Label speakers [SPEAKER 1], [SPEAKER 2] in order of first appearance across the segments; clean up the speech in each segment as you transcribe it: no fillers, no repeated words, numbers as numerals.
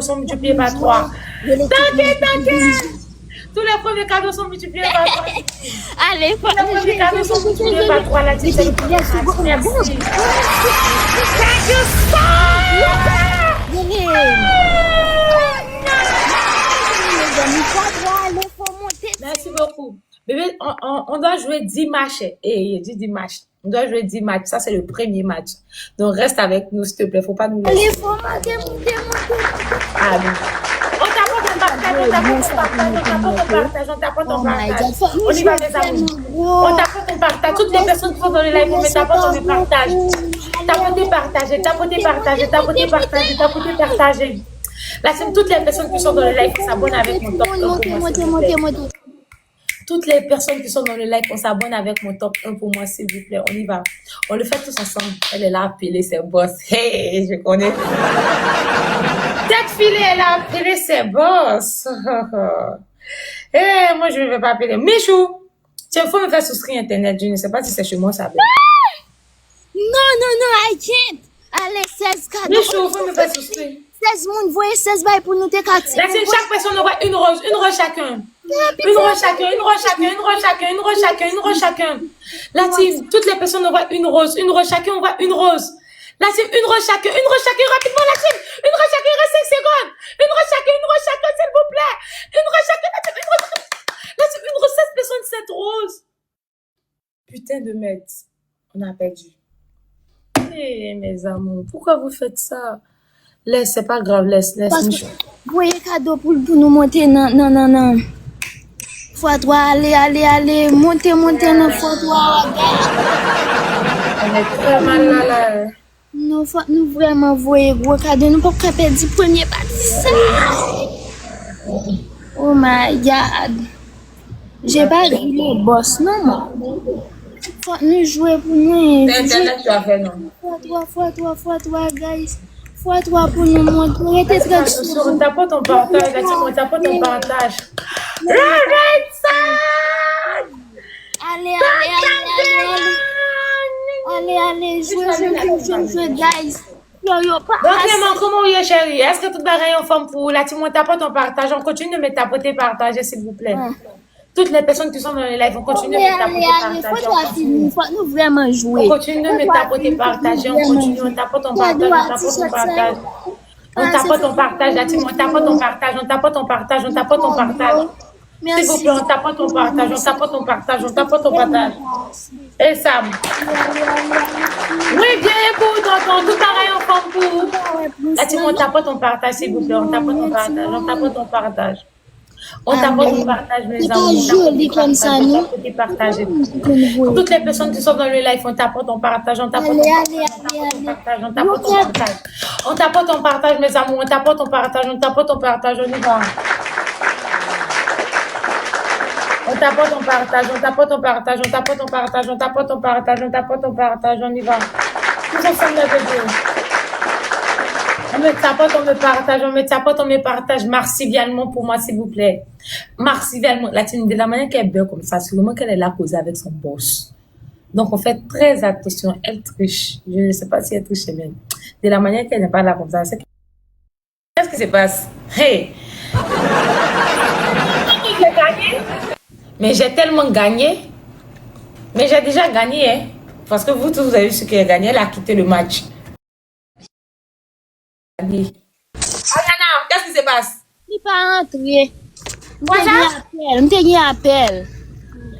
[SPEAKER 1] sont multipliés par 3. T'inquiète, t'inquiète. Tous les premiers cadeaux sont multipliés par 3.
[SPEAKER 2] Allez,
[SPEAKER 1] Tous les premiers cadeaux sont multipliés par 3. La team, c'est le premier match. Merci. Thank you so much. Merci beaucoup. Bébé, on doit jouer 10 matchs. Il dit 10 matchs. On doit jouer 10 matchs. Ça, c'est le premier match. Donc, reste avec nous, s'il te plaît. Faut pas nous laisser.
[SPEAKER 2] Allez, faut monter.
[SPEAKER 1] Ah, non. On t'apporte ton partage, on t'apporte ton partage. On y va, mes amis. On t'apporte ton partage. Toutes les personnes qui sont dans le live, on t'apporte ton partage. Tapoter, partager. Là, c'est toutes les personnes qui sont dans le live qui s'abonnent avec mon top 1. Toutes les personnes qui sont dans le live, on s'abonne avec mon top 1 pour moi, s'il vous plaît. On y va. On le fait tous ensemble. Elle est là, appelée ses boss. Hey, je connais. Tête filée, elle a appelé ses boss. Hey, moi, je ne vais pas appeler. Michou, il faut me faire souscrire Internet. Je ne sais pas si c'est chez moi, ça.
[SPEAKER 2] Non, I can't. Allez, 16 cadeaux.
[SPEAKER 1] Michou, il faut me faire souscrire.
[SPEAKER 2] 16 moun, voyez 16 bails pour nous te casser.
[SPEAKER 1] Là, c'est chaque personne aura une rose chacun. Une rose chacun. La team, toutes les personnes auront une rose chacun aura une rose. La team, une rose chacun, rapidement la team. Une rose chacun, il reste 5 secondes. Une rose chacun, s'il vous plaît. Une rose chacun, la team, La team, une rose, 7 personnes, 7 roses. Putain de merde. On a perdu. Eh, mes amours, pourquoi vous faites ça? Laisse, c'est pas grave, laisse.
[SPEAKER 2] Voyez cadeau pour nous monter, non. Fois 3, allez, montez, non, fois 3,
[SPEAKER 1] on est très mal là.
[SPEAKER 2] Nous vraiment voyez gros cadeau, nous pouvons pas perdre du premier parti. Oh my God. J'ai pas vu les boss, non. Faut nous jouer pour nous.
[SPEAKER 1] C'est Internet, tu as fait, non?
[SPEAKER 2] Fois 3, guys. Fois 3 pour nous montrer.
[SPEAKER 1] On t'apporte ton partage, on t'apporte ton partage. Arrête ça!
[SPEAKER 2] Allez, jouez, guys.
[SPEAKER 1] Donc, Clément, comment est, chérie? Est-ce que tout pareil en forme pour la team? On t'apporte ton partage. On continue de me tapoter, partager, s'il vous plaît. Toutes les personnes qui sont dans le live, on continue de me tapoter, partager.
[SPEAKER 2] Faut nous vraiment jouer.
[SPEAKER 1] On continue de me tapoter, partager. On tapote ton partage, on tapote ton partage. La team, on tapote ton partage. S'il vous plaît, on tapote ton partage. Et Sam. Oui, bien, pour tout pareil en forme pour. La team, on tapote ton partage, s'il vous plaît. On tapote ton partage. On t'apporte ton partage, mes amis.
[SPEAKER 2] Joli comme ça, non?
[SPEAKER 1] Toutes les personnes qui sont dans le live, on t'apporte ton partage, On t'apporte ton partage, mes amours. On t'apporte ton partage, On y va. On t'apporte ton partage, On y va. Tous ensemble, les bébés. On me partage martialement pour moi, s'il vous plaît. Martialement. De la manière qu'elle est belle comme ça, sûrement qu'elle est là causée avec son boss. Donc, on fait très attention. Elle triche. Je ne sais pas si elle triche bien. De la manière qu'elle n'est pas là comme ça. Qu'est-ce qui se passe? Hey! J'ai gagné. Mais j'ai tellement gagné. Mais j'ai déjà gagné, hein. Parce que vous tous, vous avez vu ce qu'elle a gagné. Elle a quitté le match. Ariana, qu'est-ce qui se passe?
[SPEAKER 2] Il pas entré.
[SPEAKER 1] Quoi ça?
[SPEAKER 2] Appel.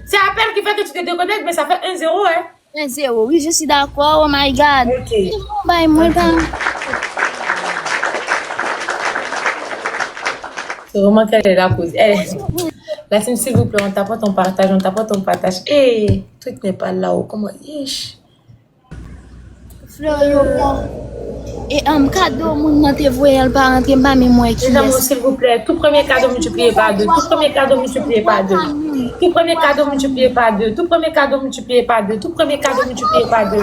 [SPEAKER 1] C'est appel qui fait que tu te déconnectes, mais ça fait 1-0, hein?
[SPEAKER 2] 1-0, oui, je suis d'accord. Oh my God.
[SPEAKER 1] Ok. C'est vraiment qu'elle est là pour. La team, s'il vous plaît, on t'apporte ton partage. Hey, truc n'est pas là-haut. Comment?
[SPEAKER 2] Et un cadeau, mon te voyait, elle pas rentrer, pas mais moi qui
[SPEAKER 1] laisse. S'il vous plaît, tout premier cadeau multiplié par 2. Tout premier cadeau multiplié par 2. Tout premier cadeau multiplié par 2. Tout premier cadeau multiplié par 2. Tout premier cadeau multiplié par 2.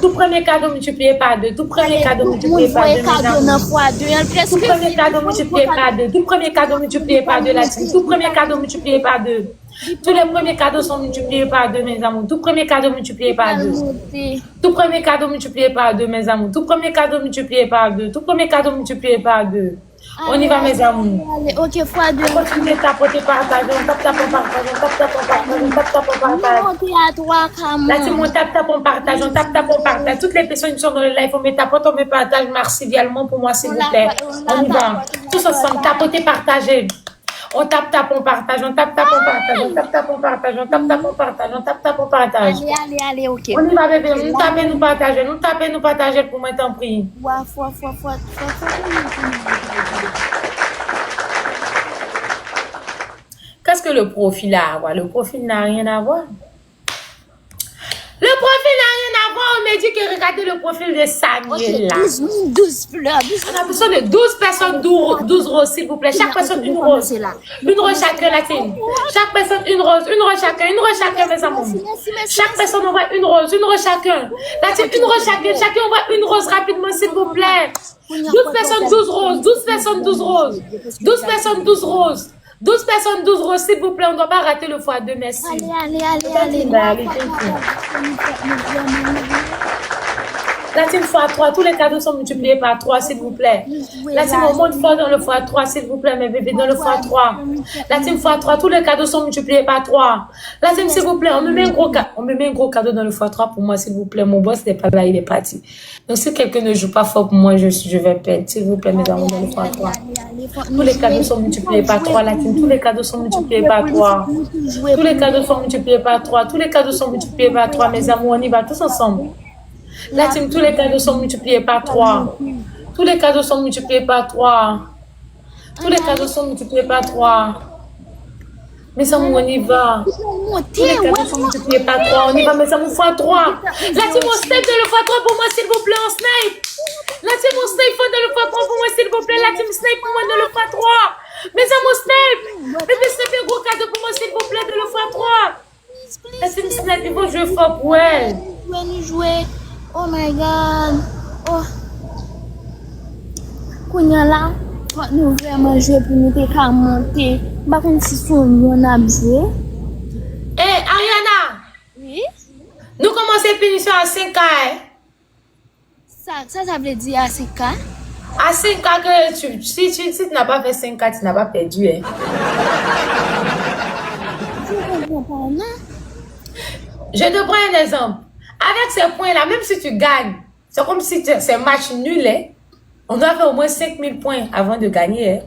[SPEAKER 1] Tout premier cadeau multiplié par 2. Tout premier cadeau multiplié par 2. Tout premier cadeau multiplié par 2. Tout premier cadeau multiplié par 2. La team. Tout premier cadeau multiplié par 2. Tous les premiers cadeaux sont multipliés par 2, mes amours. Tout premier cadeau multiplié par 2. Tout premier cadeau multiplié par 2, mes amours. Tout premier cadeau multiplié par 2. Tout premier cadeau multiplié par 2. On y va, mes amours.
[SPEAKER 2] Allez, ok, fois 2.
[SPEAKER 1] Continuez de tapoter, partager. On tape, tape, on partage. On tape, tape, on partage. On tape, tape, on partage.
[SPEAKER 2] Montez à 3, come
[SPEAKER 1] La team, on tape, tape, on partage. On tape, tape, on partage. Toutes les personnes qui sont dans le live, on met tapote, on met partage. Merci également pour moi, s'il vous plaît. On y va. Tous ensemble, tapoter, partager. On tape, tape, on partage. On tape, tape, on partage. On tape, tape, on partage. On tape, tape, on partage. On tape, tape, on partage.
[SPEAKER 2] Allez, ok.
[SPEAKER 1] On y va, bébé. Nous tapez, nous partager. Nous tapez, nous partager pour moi, t'en prie.
[SPEAKER 2] Fois.
[SPEAKER 1] Qu'est-ce que le profil a à voir? Le profil n'a rien à voir. Le profil n'a rien à voir. On me dit que regardez le profil de Samuel là.
[SPEAKER 2] 12 fleurs.
[SPEAKER 1] On a besoin de 12 personnes, 12 roses, s'il vous plaît. Chaque personne, une rose. Une rose chacun, la team. Chaque personne, une rose chacun, mes amours. Chaque personne envoie une rose chacun. La team, une rose chacun. Chacun envoie une rose rapidement, s'il vous plaît. 12 personnes, 12 roses. 12 personnes, 12 roses. 12 personnes, 12 roses. 12 personnes, 12 roses, s'il vous plaît. On ne doit pas rater le x2, merci.
[SPEAKER 2] Allez.
[SPEAKER 1] La team x3, tous les cadeaux sont multipliés par 3, s'il vous plaît. La team, on monte fort dans le x3, s'il vous plaît, mes bébés, dans le x3. La team x3, tous les cadeaux sont multipliés par 3. La team, s'il vous plaît, on me met un gros cadeau dans le x3 pour moi, s'il vous plaît. Mon boss n'est pas là, il est parti. Donc, si quelqu'un ne joue pas fort pour moi, je vais perdre. S'il vous plaît, mes amours, dans le x3. Tous les cadeaux sont multipliés par 3, la team. Tous les cadeaux sont multipliés par 3. Tous les cadeaux sont multipliés par 3. Tous les cadeaux sont multipliés par 3, mes amours. On y va tous ensemble. La team, tous les cadeaux sont multipliés par 3. Tous les cadeaux sont multipliés par 3. Tous les cadeaux sont multipliés par 3. Mes amours, on y va. Tous les cadeaux sont multipliés par 3. On y va, mes amours, x3. La team, on snipe de le x3 pour moi, s'il vous plaît, on snipe. La team, on snipe de le x3 pour moi, s'il vous plaît. La team, snipe pour moi de le x3. Mes amours, snipe. Bébé, snipe un gros cadeau pour moi, s'il vous plaît, de le x3. La team, snipe, il faut jouer fort pour elle.
[SPEAKER 2] Jouer. Oh my God. Oh. Kounya là, nous vraiment jouer pour nous te monter. Par contre, si on a joué.
[SPEAKER 1] Eh, Ariana.
[SPEAKER 2] Oui.
[SPEAKER 1] Nous commençons finition à 5K.
[SPEAKER 2] Ça veut dire à 5K.
[SPEAKER 1] À 5K, que si tu n'as pas fait 5K, tu n'as pas perdu. Hein.
[SPEAKER 2] Je comprends pas, non?
[SPEAKER 1] Je te prends un exemple. Avec ces points-là, même si tu gagnes, c'est comme si c'est un match nul. Hein. On doit faire au moins 5000 points avant de gagner. Hein.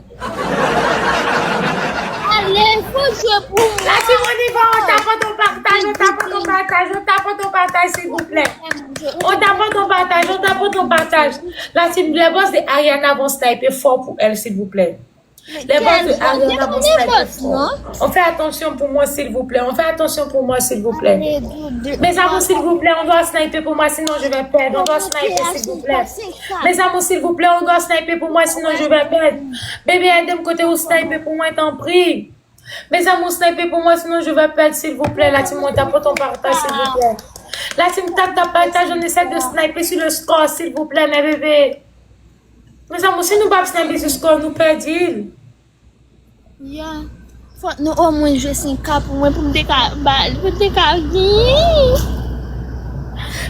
[SPEAKER 2] Allez, faut jouer pour moi.
[SPEAKER 1] Là, si on y va, on tape ton partage, on tape ton partage, s'il vous plaît. On tape ton partage. Là, si les boss de Ariana vont sniper fort pour elle, s'il vous plaît. Les boss de Ariana vont sniper fort. On fait attention pour moi, s'il vous plaît. Mes amours, s'il vous plaît, on doit sniper pour moi, sinon je vais perdre. On doit sniper, s'il vous plaît. Mes amours, s'il vous plaît, on doit sniper pour moi, sinon je vais perdre. Bébé, aide-moi côté où sniper pour moi, t'en prie. Mes amours, sniper pour moi, sinon je vais perdre, s'il vous plaît. La team, on tape ton partage, s'il vous plaît. La team, tape ta partage, on essaie de sniper sur le score, s'il vous plaît, mes bébés. Mes amours, si nous ne pas sniper sur le score, nous perdons.
[SPEAKER 2] Yeah. Faut nous au moins jouer 5K pour moi, pour me décaler.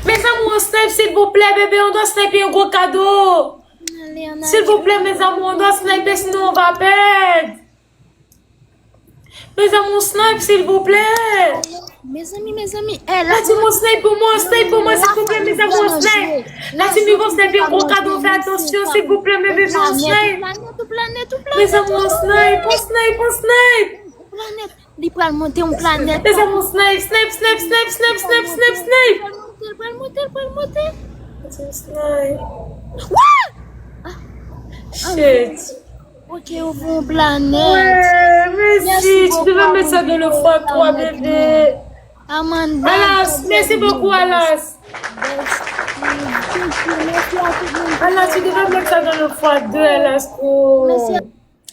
[SPEAKER 1] Mes amours, on snipe, s'il vous plaît, bébé, on doit sniper un gros cadeau. S'il vous plaît, mes amours, on doit sniper, sinon on va perdre. Mes amours, snipe, s'il vous plaît.
[SPEAKER 2] Mes amis,
[SPEAKER 1] La team, on snipe pour moi, s'il vous plaît, mes amours, snipe. La team, ils vont sniper un gros cadeau, faites attention, s'il vous plaît, mes bébés, on snipe. Mes amours, on snipe.
[SPEAKER 2] Il peut monter une planète.
[SPEAKER 1] Les amours, snipe.
[SPEAKER 2] Il peut monter.
[SPEAKER 1] Snipe. Shit.
[SPEAKER 2] Ok, on va une planète.
[SPEAKER 1] Ouais, merci. Tu devais mettre ça dans le x3, bébé.
[SPEAKER 2] Amanda.
[SPEAKER 1] Alas, merci beaucoup, Alas. Alas, tu devais mettre ça dans le x2, Alasco.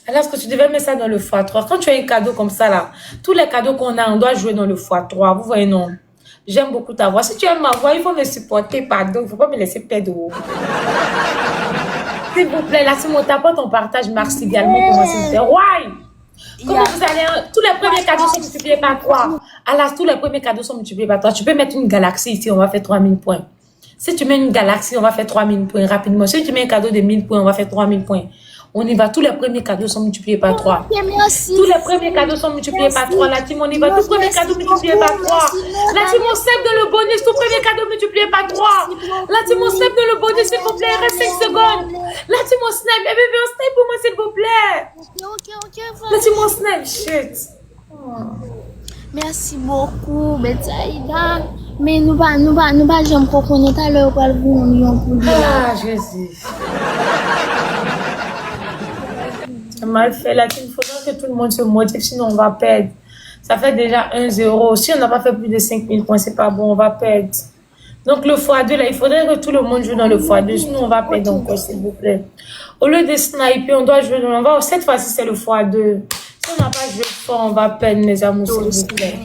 [SPEAKER 1] Alasco, tu devais mettre ça dans le x3. Quand tu as un cadeau comme ça, là, tous les cadeaux qu'on a, on doit jouer dans le x3. Vous voyez, non? J'aime beaucoup ta voix. Si tu aimes ma voix, il faut me supporter, pardon. Il ne faut pas me laisser perdre. S'il vous plaît, là, si mon tapote, on partage, merci également pour moi, s'il vous plaît. Ouais! Comment vous allez? Tous les premiers cadeaux sont multipliés par 3. Alas, tous les premiers cadeaux sont multipliés par 3. Tu peux mettre une galaxie ici, on va faire 3000 points. Si tu mets une galaxie, on va faire 3000 points rapidement. Si tu mets un cadeau de 1000 points, on va faire 3000 points. On y va. Tous les premiers cadeaux sont multipliés par 3.
[SPEAKER 2] Ok, merci.
[SPEAKER 1] Tous les premiers cadeaux sont multipliés par 3. La team, on y va. Tout premier cadeau multiplié par 3. La team, on snap dans le bonus. Tout premier cadeau multiplié par 3. La team, on snap dans le bonus, s'il vous plaît. Il reste 5 secondes. La team, on snap. Eh bébé, on snap pour moi, s'il vous plaît.
[SPEAKER 2] Ok.
[SPEAKER 1] La team, on snap. Shit.
[SPEAKER 2] Merci beaucoup, Betsaïda. Mais nous pas jamais connaître à l'heure pour le 1 million pour lui.
[SPEAKER 1] Ah, Jésus. C'est mal fait. Là, il faudra que tout le monde se motive, sinon on va perdre. Ça fait déjà 1-0. Si on n'a pas fait plus de 5000 points, c'est pas bon, on va perdre. Donc, le x2, là, il faudrait que tout le monde joue dans le x2, sinon on va perdre encore, s'il vous plaît. Au lieu de sniper, on doit jouer dans cette fois-ci, c'est le x2. Si on n'a pas joué fort, on va perdre, mes amours, s'il vous plaît.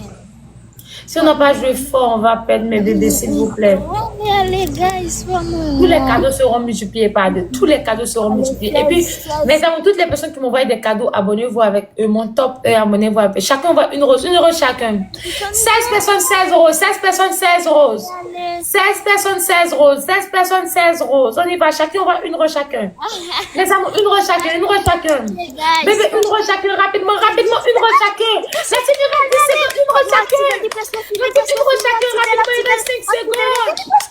[SPEAKER 1] Si on n'a pas joué fort, on va perdre, mes bébés, s'il vous plaît.
[SPEAKER 2] Allez, guys,
[SPEAKER 1] Tous les cadeaux seront multipliés par 2. Tous les cadeaux seront multipliés. Et puis, mes amis, toutes les personnes qui m'envoient des cadeaux, abonnez-vous avec eux. Mon top, abonnez-vous avec eux. Chacun va 1 rose, 1 euro chacun. 16 personnes, 16 roses. 16 personnes, 16 roses. 16 personnes, 16 roses. 16 personnes, 16 roses. On y va. Chacun va 1 rose chacun. Les amis, 1 rose chacun. 1 rose chacun. Bébé, 1 rose chacun. Rapidement, 1 rose chacun. La team, il reste 10 secondes. 1 rose chacun. La team, 1 rose chacun. Rapidement, il reste 5 secondes.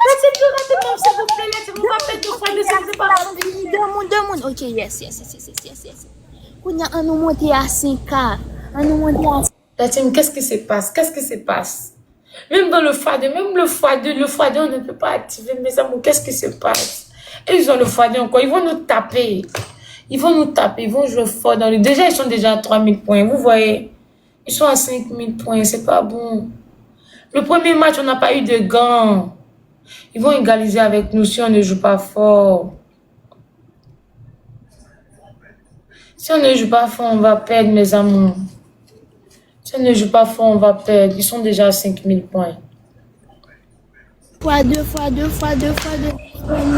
[SPEAKER 1] Laissez plus rapidement, s'il vous plaît. Laissez-moi pas faire 2 fois de ça, c'est pas grave.
[SPEAKER 2] Deux mondes. Ok, yes. Qu'on a un nous monter à 5K. Un nous monter à 5K.
[SPEAKER 1] La team, qu'est-ce qui se passe? Qu'est-ce qui se passe? Même dans le x2, le x2, on ne peut pas activer. Mes amours, qu'est-ce qui se passe? Et ils ont le x2 encore. Ils vont nous taper. Ils vont jouer fort dans le... Déjà, ils sont déjà à 3000 points. Vous voyez? Ils sont à 5000 points. C'est pas bon. Le premier match, on n'a pas eu de gants. Ils vont égaliser avec nous si on ne joue pas fort. Si on ne joue pas fort, on va perdre, mes amours. Si on ne joue pas fort, on va perdre. Ils sont déjà à 5000 points.
[SPEAKER 2] Fois deux.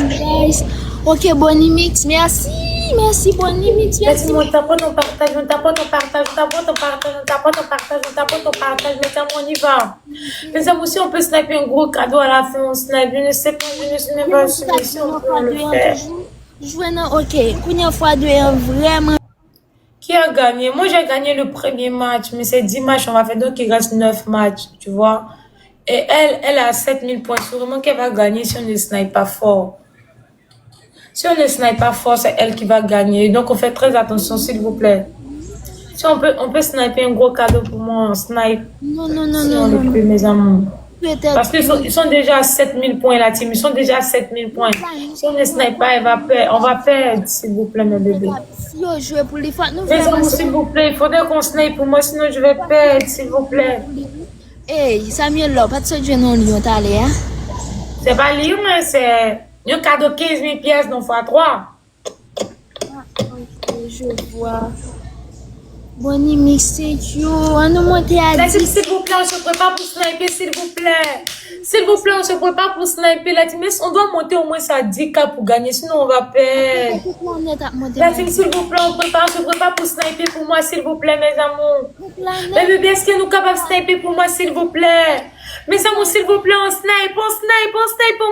[SPEAKER 2] Guys. Ok, Bonnie Mix, merci, Bonnie Mix, merci.
[SPEAKER 1] On tapote, on partage. Mes amours, on y va. Mes amours, si on peut sniper un gros cadeau à la fin, on snipe. Je ne sais pas si on peut le faire.
[SPEAKER 2] Ok, première fois deux, vraiment.
[SPEAKER 1] Qui a gagné? Moi, j'ai gagné le premier match, mais c'est 10 matchs, on va faire, donc il reste 9 matchs, tu vois. Et elle a 7000 points. Sûrement qu'elle va gagner si on ne snipe pas fort. Si on ne snipe pas fort, c'est elle qui va gagner. Donc, on fait très attention, s'il vous plaît. Si on peut sniper un gros cadeau pour moi, on snipe.
[SPEAKER 2] Non.
[SPEAKER 1] Si on le peut, mes amours. Parce qu'ils sont déjà à 7000 points, la team. Ils sont déjà à 7000 points. Si on ne snipe pas, on va perdre, s'il vous plaît, mes bébés.
[SPEAKER 2] Si on joue pour les fois, nous
[SPEAKER 1] mes amours, s'il vous plaît, il faudrait qu'on snipe pour moi, sinon je vais perdre, s'il vous plaît.
[SPEAKER 2] Hey, Samuel, là, pas de ce jeu non, Lyon, t'as l'air.
[SPEAKER 1] C'est pas Lyon, mais c'est un cadeau 15 000 pièces, donc x3.
[SPEAKER 2] Ok, je vois. Bonnie Mix, on nous monte à 10.
[SPEAKER 1] S'il vous plaît, on se prépare pour sniper, s'il vous plaît. S'il vous plaît, on se prépare pour sniper. La team, on doit monter au moins à 10K pour gagner, sinon on va perdre. La team, s'il vous plaît, on se prépare pour sniper pour moi, s'il vous plaît, mes amours. Mais bébé, est-ce que nous capables de sniper pour moi, s'il vous plaît? Mes amours, s'il vous plaît, on snipe pour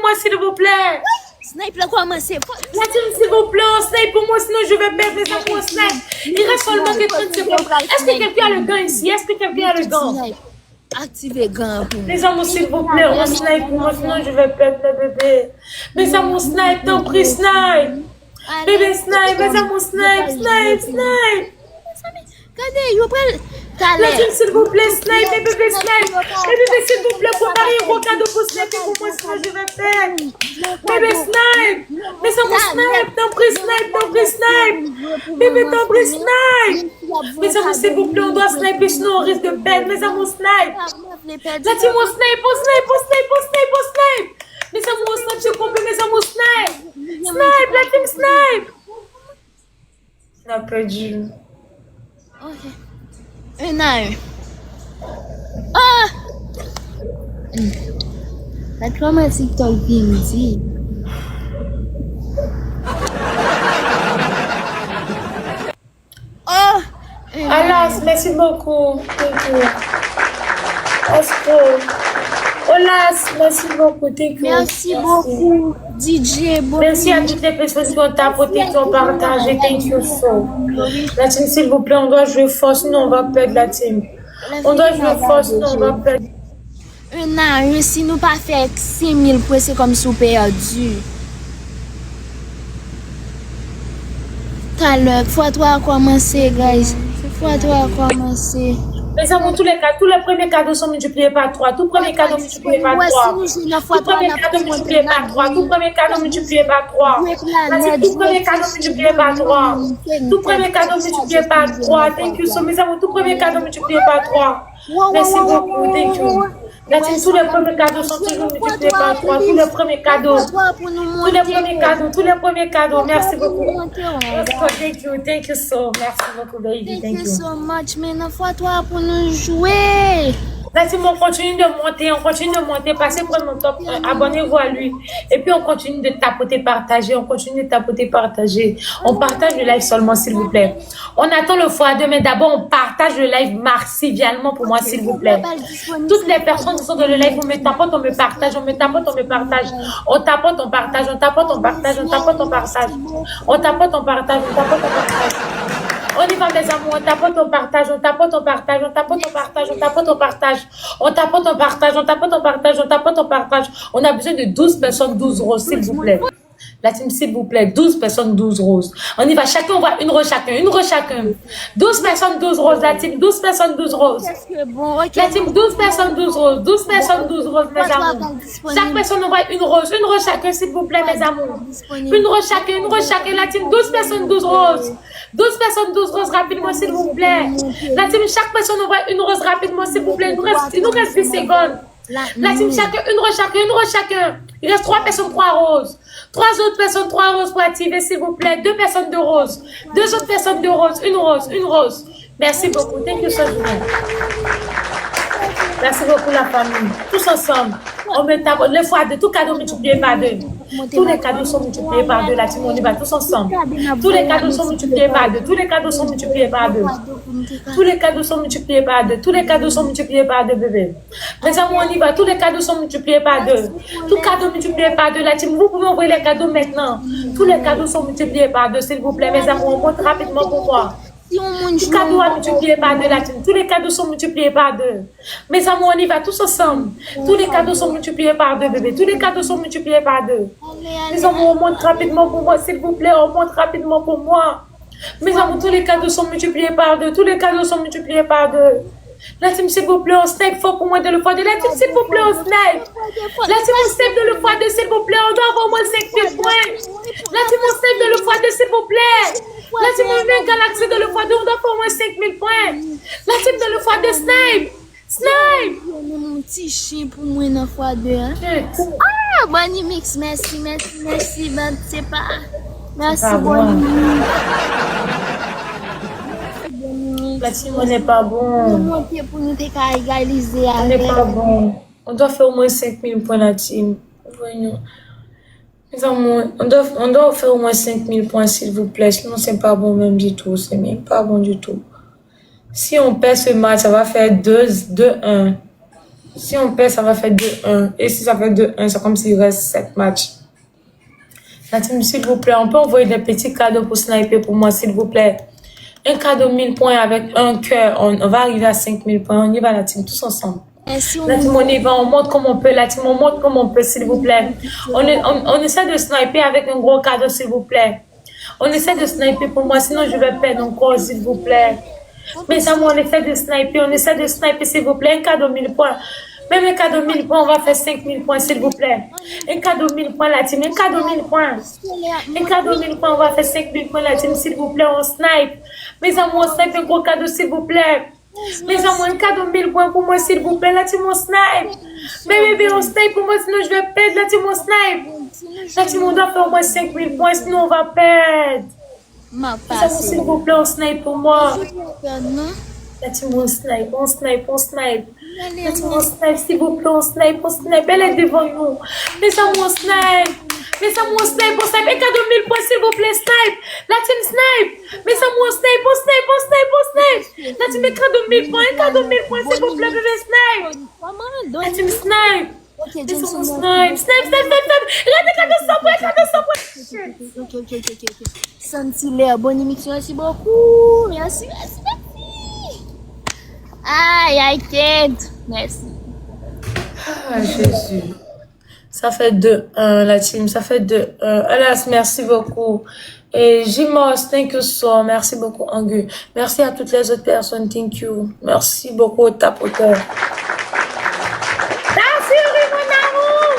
[SPEAKER 1] moi, s'il vous plaît.
[SPEAKER 2] Snipe là, comment c'est?
[SPEAKER 1] La team, s'il vous plaît, on snipe pour moi, sinon je vais perdre, mes amours, on snipe. Il reste seulement que 30 secondes. Est-ce que quelqu'un a le gant ici? Est-ce que quelqu'un a le gant?
[SPEAKER 2] Activez gant pour moi.
[SPEAKER 1] Mes amours, s'il vous plaît, on snipe pour moi, sinon je vais perdre, mes bébés. Mes amours, snipe, t'en prie, snipe. Bébé, snipe, mes amours, snipe.
[SPEAKER 2] Regardez, yo prend
[SPEAKER 1] La team, s'il vous plaît, snipe, mes bébés, snipe. Mes bébés, s'il vous plaît, préparez un gros cadeau pour sniper pour moi, sinon je vais perdre. Bébé, snipe. Mes amours, snipe, t'en prie, snipe. Bébé, t'en prie, snipe. Mes amours, s'il vous plaît, on doit sniper, sinon on risque de perdre. Mes amours, snipe. La team, on snipe. Mes amours, on snipe, c'est complet, mes amours, snipe. Snipe, la team, snipe. On a perdu.
[SPEAKER 2] Ok. Un à un. Ah! La comment TikTok vient dit. Oh!
[SPEAKER 1] Alas, merci beaucoup. Thank you. Olas, merci beaucoup. Thank you.
[SPEAKER 2] Merci beaucoup, DJ.
[SPEAKER 1] Merci à toutes les personnes qui ont tapoté, qui ont partagé. Thank you so. La team, s'il vous plaît, on doit jouer fort, sinon on va perdre la team. On doit jouer fort, sinon on va perdre.
[SPEAKER 2] Un à un, si nous pas fait 6000 points, c'est comme si on perdu. Tout à l'heure, fois-toi à commencer, guys. Fois-toi à commencer.
[SPEAKER 1] Mais ça, tous les premiers cadeaux sont multipliés par 3. Tout premier cadeau multiplié par 3. Tout premier cadeau multiplié par 3. Tout premier cadeau multiplié par 3. Tout premier cadeau multiplié par 3. Tout premier cadeau multiplié par 3. Thank you so much. Tout premier cadeau multiplié par 3. Merci beaucoup. Thank you. Tous les premiers cadeaux sont toujours multipliés par 3. Tous les premiers cadeaux. Tous les premiers cadeaux. Tous les premiers cadeaux. Merci beaucoup. Thank you. Thank you so. Merci beaucoup, baby.
[SPEAKER 2] Thank you so much. Maintenant, fois-toi pour nous jouer.
[SPEAKER 1] Là, si on continue de monter, passez pour mon top 1, abonnez-vous à lui. Et puis, on continue de tapoter, partager, on partage le live seulement, s'il vous plaît. On attend le x2, mais d'abord, on partage le live massivement pour moi, s'il vous plaît. Toutes les personnes qui sont dans le live, on me tapote, on me partage, on me tapote, on me partage. On tapote, on partage, on tapote, on partage, on tapote, on partage. On tapote, on partage, on tapote, on partage. On y va, mes amours, on tapote, on partage, on tapote, on partage, on tapote, on partage, on tapote, on partage. On tapote, on partage, on tapote, on partage, on tapote, on partage. On a besoin de 12 personnes, 12 roses, s'il vous plaît. La team, s'il vous plaît, 12 personnes, 12 roses. On y va, chacun, on va une rose chacun, une rose chacun. 12 personnes, 12 roses, la team, 12 personnes, 12 roses. La team, 12 personnes, 12 roses, 12 personnes, 12 roses, mes amours. Chaque personne, on va une rose chacun, s'il vous plaît, mes amours. Une rose chacun, la team, 12 personnes, 12 roses. 12 personnes, 12 roses, rapidement, s'il vous plaît. La team, chaque personne, on va une rose rapidement, s'il vous plaît. Il nous reste 10 secondes. La team, chacun, une rose chacun. Il reste 3 personnes, 3 roses. 3 autres personnes, 3 roses pour activer, s'il vous plaît. 2 personnes, 2 roses. 2 autres personnes, 2 roses. Une rose. Merci beaucoup. Thank you so much. Merci beaucoup, la famille. Tous ensemble. On met le fois de tout cadeau multiplié par 2. Tous les cadeaux sont multipliés par 2. La team, on y va tous ensemble. Tous les cadeaux sont multipliés par 2. Tous les cadeaux sont multipliés par 2. Tous les cadeaux sont multipliés par 2. Tous les cadeaux sont multipliés par 2, bébé. Mes amours, on y va. Tous les cadeaux sont multipliés par 2. Tout cadeau multiplié par 2. La team, vous pouvez envoyer les cadeaux maintenant. Tous les cadeaux sont multipliés par 2, s'il vous plaît. Mes amours, on monte rapidement pour moi. Tout cadeau a multiplié par 2, la team. Tous les cadeaux sont multipliés par 2. Mes amours, on y va tous ensemble. Tous les cadeaux sont multipliés par 2, bébé. Tous les cadeaux sont multipliés par 2. Mes amours, on monte rapidement pour moi, s'il vous plaît. On monte rapidement pour moi. Mes amours, tous les cadeaux sont multipliés par 2. Tous les cadeaux sont multipliés par 2. La team, s'il vous plaît, on snipe fort pour moi de le x2. La team, s'il vous plaît, on snipe. La team, on snipe de le x2, s'il vous plaît. On doit avoir au moins 5000 points. La team, on snipe de le x2, s'il vous plaît. La team, on met un galaxie de le x2. On doit avoir au moins 5000 points. La team de le x2, snipe. Snipe.
[SPEAKER 2] Mon petit chien pour moi une fois deux. Ah, Bonnie Mix, merci, ben, c'est pas. Merci, Bonnie.
[SPEAKER 1] La team, on n'est pas bon.
[SPEAKER 2] Pour nous égaliser.
[SPEAKER 1] On n'est pas bon. On doit faire au moins 5000 points, la team. Voyons. Mes amours, on doit faire au moins 5000 points, s'il vous plaît. Sinon, c'est pas bon même du tout. C'est même pas bon du tout. Si on perd ce match, ça va faire 2-1. Si on perd, ça va faire 2-1. Et si ça fait 2-1, c'est comme s'il reste 7 matchs. La team, s'il vous plaît, on peut envoyer des petits cadeaux pour sniper pour moi, s'il vous plaît. Un cadeau 1000 points avec un cœur. On va arriver à 5000 points. On y va, la team, tous ensemble. La team, on y va. On montre comme on peut. La team, on montre comme on peut, s'il vous plaît. On essaie de sniper avec un gros cadeau, s'il vous plaît. On essaie de sniper pour moi, sinon je vais perdre encore, s'il vous plaît. Mes amours, on essaie de sniper, s'il vous plaît. Un cadeau 1000 points. Même un cadeau 1000 points, on va faire 5000 points, s'il vous plaît. Un cadeau 1000 points, la team. Un cadeau 1000 points. Un cadeau 1000 points, on va faire 5000 points, la team, s'il vous plaît. On snipe. Mes amours, on snipe un gros cadeau, s'il vous plaît. Mes amours, un cadeau 1000 points pour moi, s'il vous plaît. La team, on snipe. Bébé, on snipe pour moi, sinon je vais perdre. La team, on snipe. La team, on doit faire au moins 5000 points, sinon on va perdre. Mes amours, s'il vous plaît, on snipe pour moi. La team, on snipe. La team, on snipe, s'il vous plaît, on snipe. Elle est devant nous. Mais ça, on snipe. Un cadeau 1000 points, s'il vous plaît, snipe. La team, snipe. Mais ça, on snipe. La team, un cadeau 1000 points, s'il vous plaît, bébé, snipe. La team, snipe.
[SPEAKER 2] Ok,
[SPEAKER 1] Laissez
[SPEAKER 2] Jensen,
[SPEAKER 1] mon snipe. Snipe. Regardez,
[SPEAKER 2] Ok. Senti-l'air, bonne émission, merci beaucoup. Merci. Aïe, Kate. Merci.
[SPEAKER 1] Ah, Jésus. Ça fait 2-1, la team. Ça fait 2-1. Alas, merci beaucoup. Et Jimos, thank you so. Merci beaucoup, Angu. Merci à toutes les autres personnes. Thank you. Merci beaucoup, tapoteur. Merci, mon amour.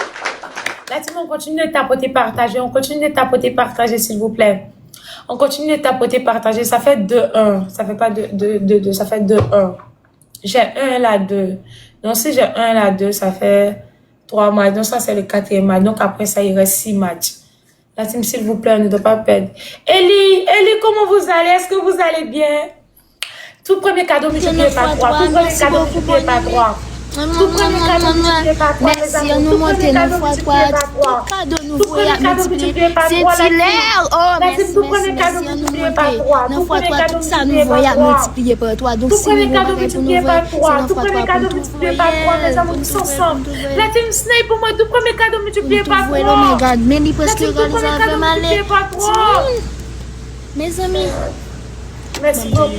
[SPEAKER 1] La team, on continue de tapoter, partager. On continue de tapoter, partager, s'il vous plaît. On continue de tapoter, partager. Ça fait 2-1. Ça fait pas 2-2. Ça fait 2-1. J'ai 1 là, 2. Donc, si j'ai 1 là, 2, ça fait 3 matchs. Donc, ça, c'est le 4e match. Donc, après ça, il reste 6 matchs. La team, s'il vous plaît, on ne doit pas perdre. Ellie, comment vous allez? Est-ce que vous allez bien? Tout premier cadeau multiplié par 3. Tout premier cadeau multiplié par 3. Tout premier cadeau multiplié par 3.
[SPEAKER 2] Merci, on nous monte 9 fois 3. Cadeau nouveau, il y a multiplié. C'est l'air. Oh, merci.
[SPEAKER 1] Tout premier cadeau multiplié par 3.
[SPEAKER 2] 9 fois 3, tout ça nouveau, il y a multiplié par 3. Donc,
[SPEAKER 1] tout
[SPEAKER 2] si
[SPEAKER 1] premier
[SPEAKER 2] vous
[SPEAKER 1] cadeau
[SPEAKER 2] voulez
[SPEAKER 1] multiplié par 3. Tout premier cadeau multiplié par 3. Mes amours, tous ensemble. La team Snape pour moi, tout premier cadeau multiplié par 3.
[SPEAKER 2] Oh my God, mais il parce que
[SPEAKER 1] tout premier cadeau multiplié par 3.
[SPEAKER 2] Mes amis.
[SPEAKER 1] Merci beaucoup.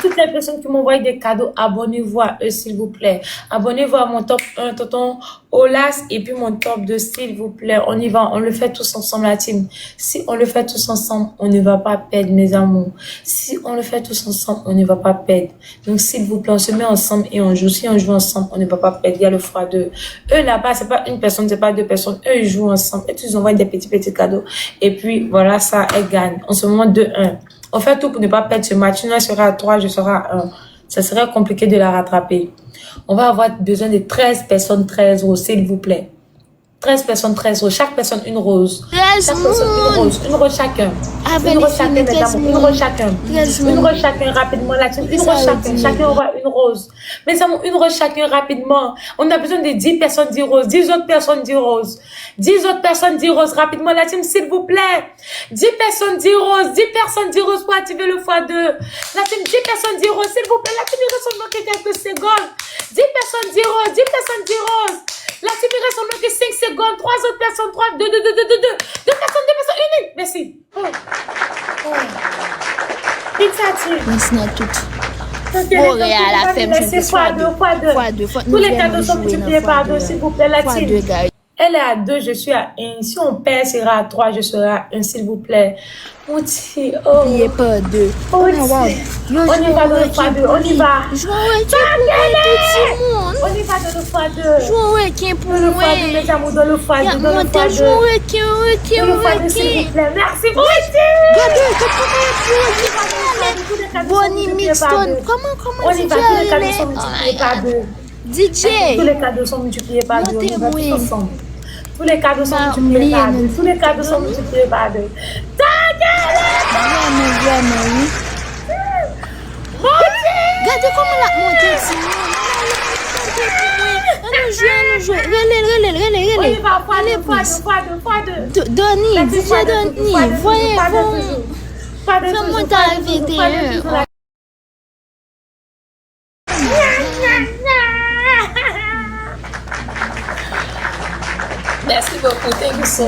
[SPEAKER 1] Toutes les personnes qui m'envoient des cadeaux, abonnez-vous à eux, s'il vous plaît. Abonnez-vous à mon top 1, tonton Olas, et puis mon top 2, s'il vous plaît. On y va, on le fait tous ensemble, la team. Si on le fait tous ensemble, on ne va pas perdre, mes amours. Si on le fait tous ensemble, on ne va pas perdre. Donc, s'il vous plaît, on se met ensemble et on joue. Si on joue ensemble, on ne va pas perdre. Il y a le x2. Eux, là-bas, c'est pas une personne, c'est pas deux personnes. Eux, ils jouent ensemble. Et ils envoient des petits cadeaux. Et puis, voilà, ça, elles gagnent. En ce moment, 2-1. On fait tout pour ne pas perdre ce match. Sinon, elle sera à 3, je serai à 1. Ça serait compliqué de la rattraper. On va avoir besoin de 13 personnes, 13 roses, s'il vous plaît. 13 personnes, 13 roses. Chaque personne, une rose. Chaque personne, une rose. Une rose chacun. Une rose chacun, mesdames. Une rose chacun. Une rose chacun, rapidement. Là, une rose chacun. Chacun aura une rose. Mes amours, une rose chacun, rapidement. On a besoin de 10 personnes, 10 roses. 10 autres personnes, 10 roses. 10 autres personnes, 10 roses. Rapidement, la team, s'il vous plaît. 10 personnes, 10 roses. 10 personnes, 10 roses pour activer le x2. La team, 10 personnes, 10 roses. S'il vous plaît, la team, il reste seulement que quelques secondes. 10 personnes, 10 roses. 10 personnes, 10 roses. La team, il reste seulement que 5 secondes. 3 autres personnes, 3, 2 personnes, 2 personnes, une. Merci.
[SPEAKER 2] Merci à toutes.
[SPEAKER 1] La femme, c'est x2. Tous les cadeaux sont multipliés par 2, s'il vous plaît, la team. Elle est à 2, je suis à 1. Si on perd, sera à 3, je serai à 1, s'il vous plaît. Outi, oh.
[SPEAKER 2] N'oubliez pas 2.
[SPEAKER 1] On y va dans le x2, on y va.
[SPEAKER 2] On y va
[SPEAKER 1] dans le x2.
[SPEAKER 2] Jouez qui pour moi.
[SPEAKER 1] Mes amours, dans le x2, dans le x2.
[SPEAKER 2] Jouez qui.
[SPEAKER 1] S'il vous plaît, merci beaucoup.
[SPEAKER 2] Bonnie Mixton. Comment
[SPEAKER 1] on y va, tous les cadeaux sont multipliés par 2.
[SPEAKER 2] DJ.
[SPEAKER 1] Tous les cadeaux sont multipliés par 2. On y va tous ensemble. Tous les cadeaux sont multipliés par 2. Tous les cadeaux sont multipliés par 2.
[SPEAKER 2] Vraiment, oui. Regardez comment la montée ici. On joue. Relais.
[SPEAKER 1] On y va, x2.
[SPEAKER 2] Donnie, DJ Donnie, voyez-vous. Fais-moi ta 21.
[SPEAKER 1] Merci beaucoup, thank you so.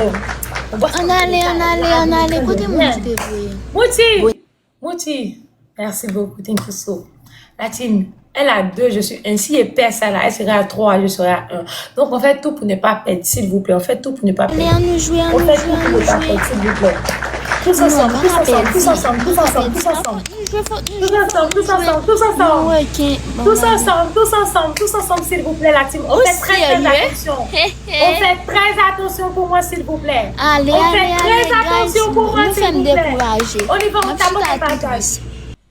[SPEAKER 2] On allait. Côté
[SPEAKER 1] Mouti. Merci beaucoup, thank you so. La team, elle a 2, je suis ainsi et perd ça là, elle sera à 3, je serai à 1. Donc on fait tout pour ne pas perdre, s'il vous plaît. On fait tout pour ne pas perdre.
[SPEAKER 2] On fait tout pour
[SPEAKER 1] ne pas perdre, s'il vous plaît. Tous ensemble. Tous ensemble, s'il vous plaît, la team. On fait très attention. On fait très attention pour moi, s'il vous plaît.
[SPEAKER 2] Allez,
[SPEAKER 1] très attention pour moi, s'il vous plaît. On y va, on tape le partage.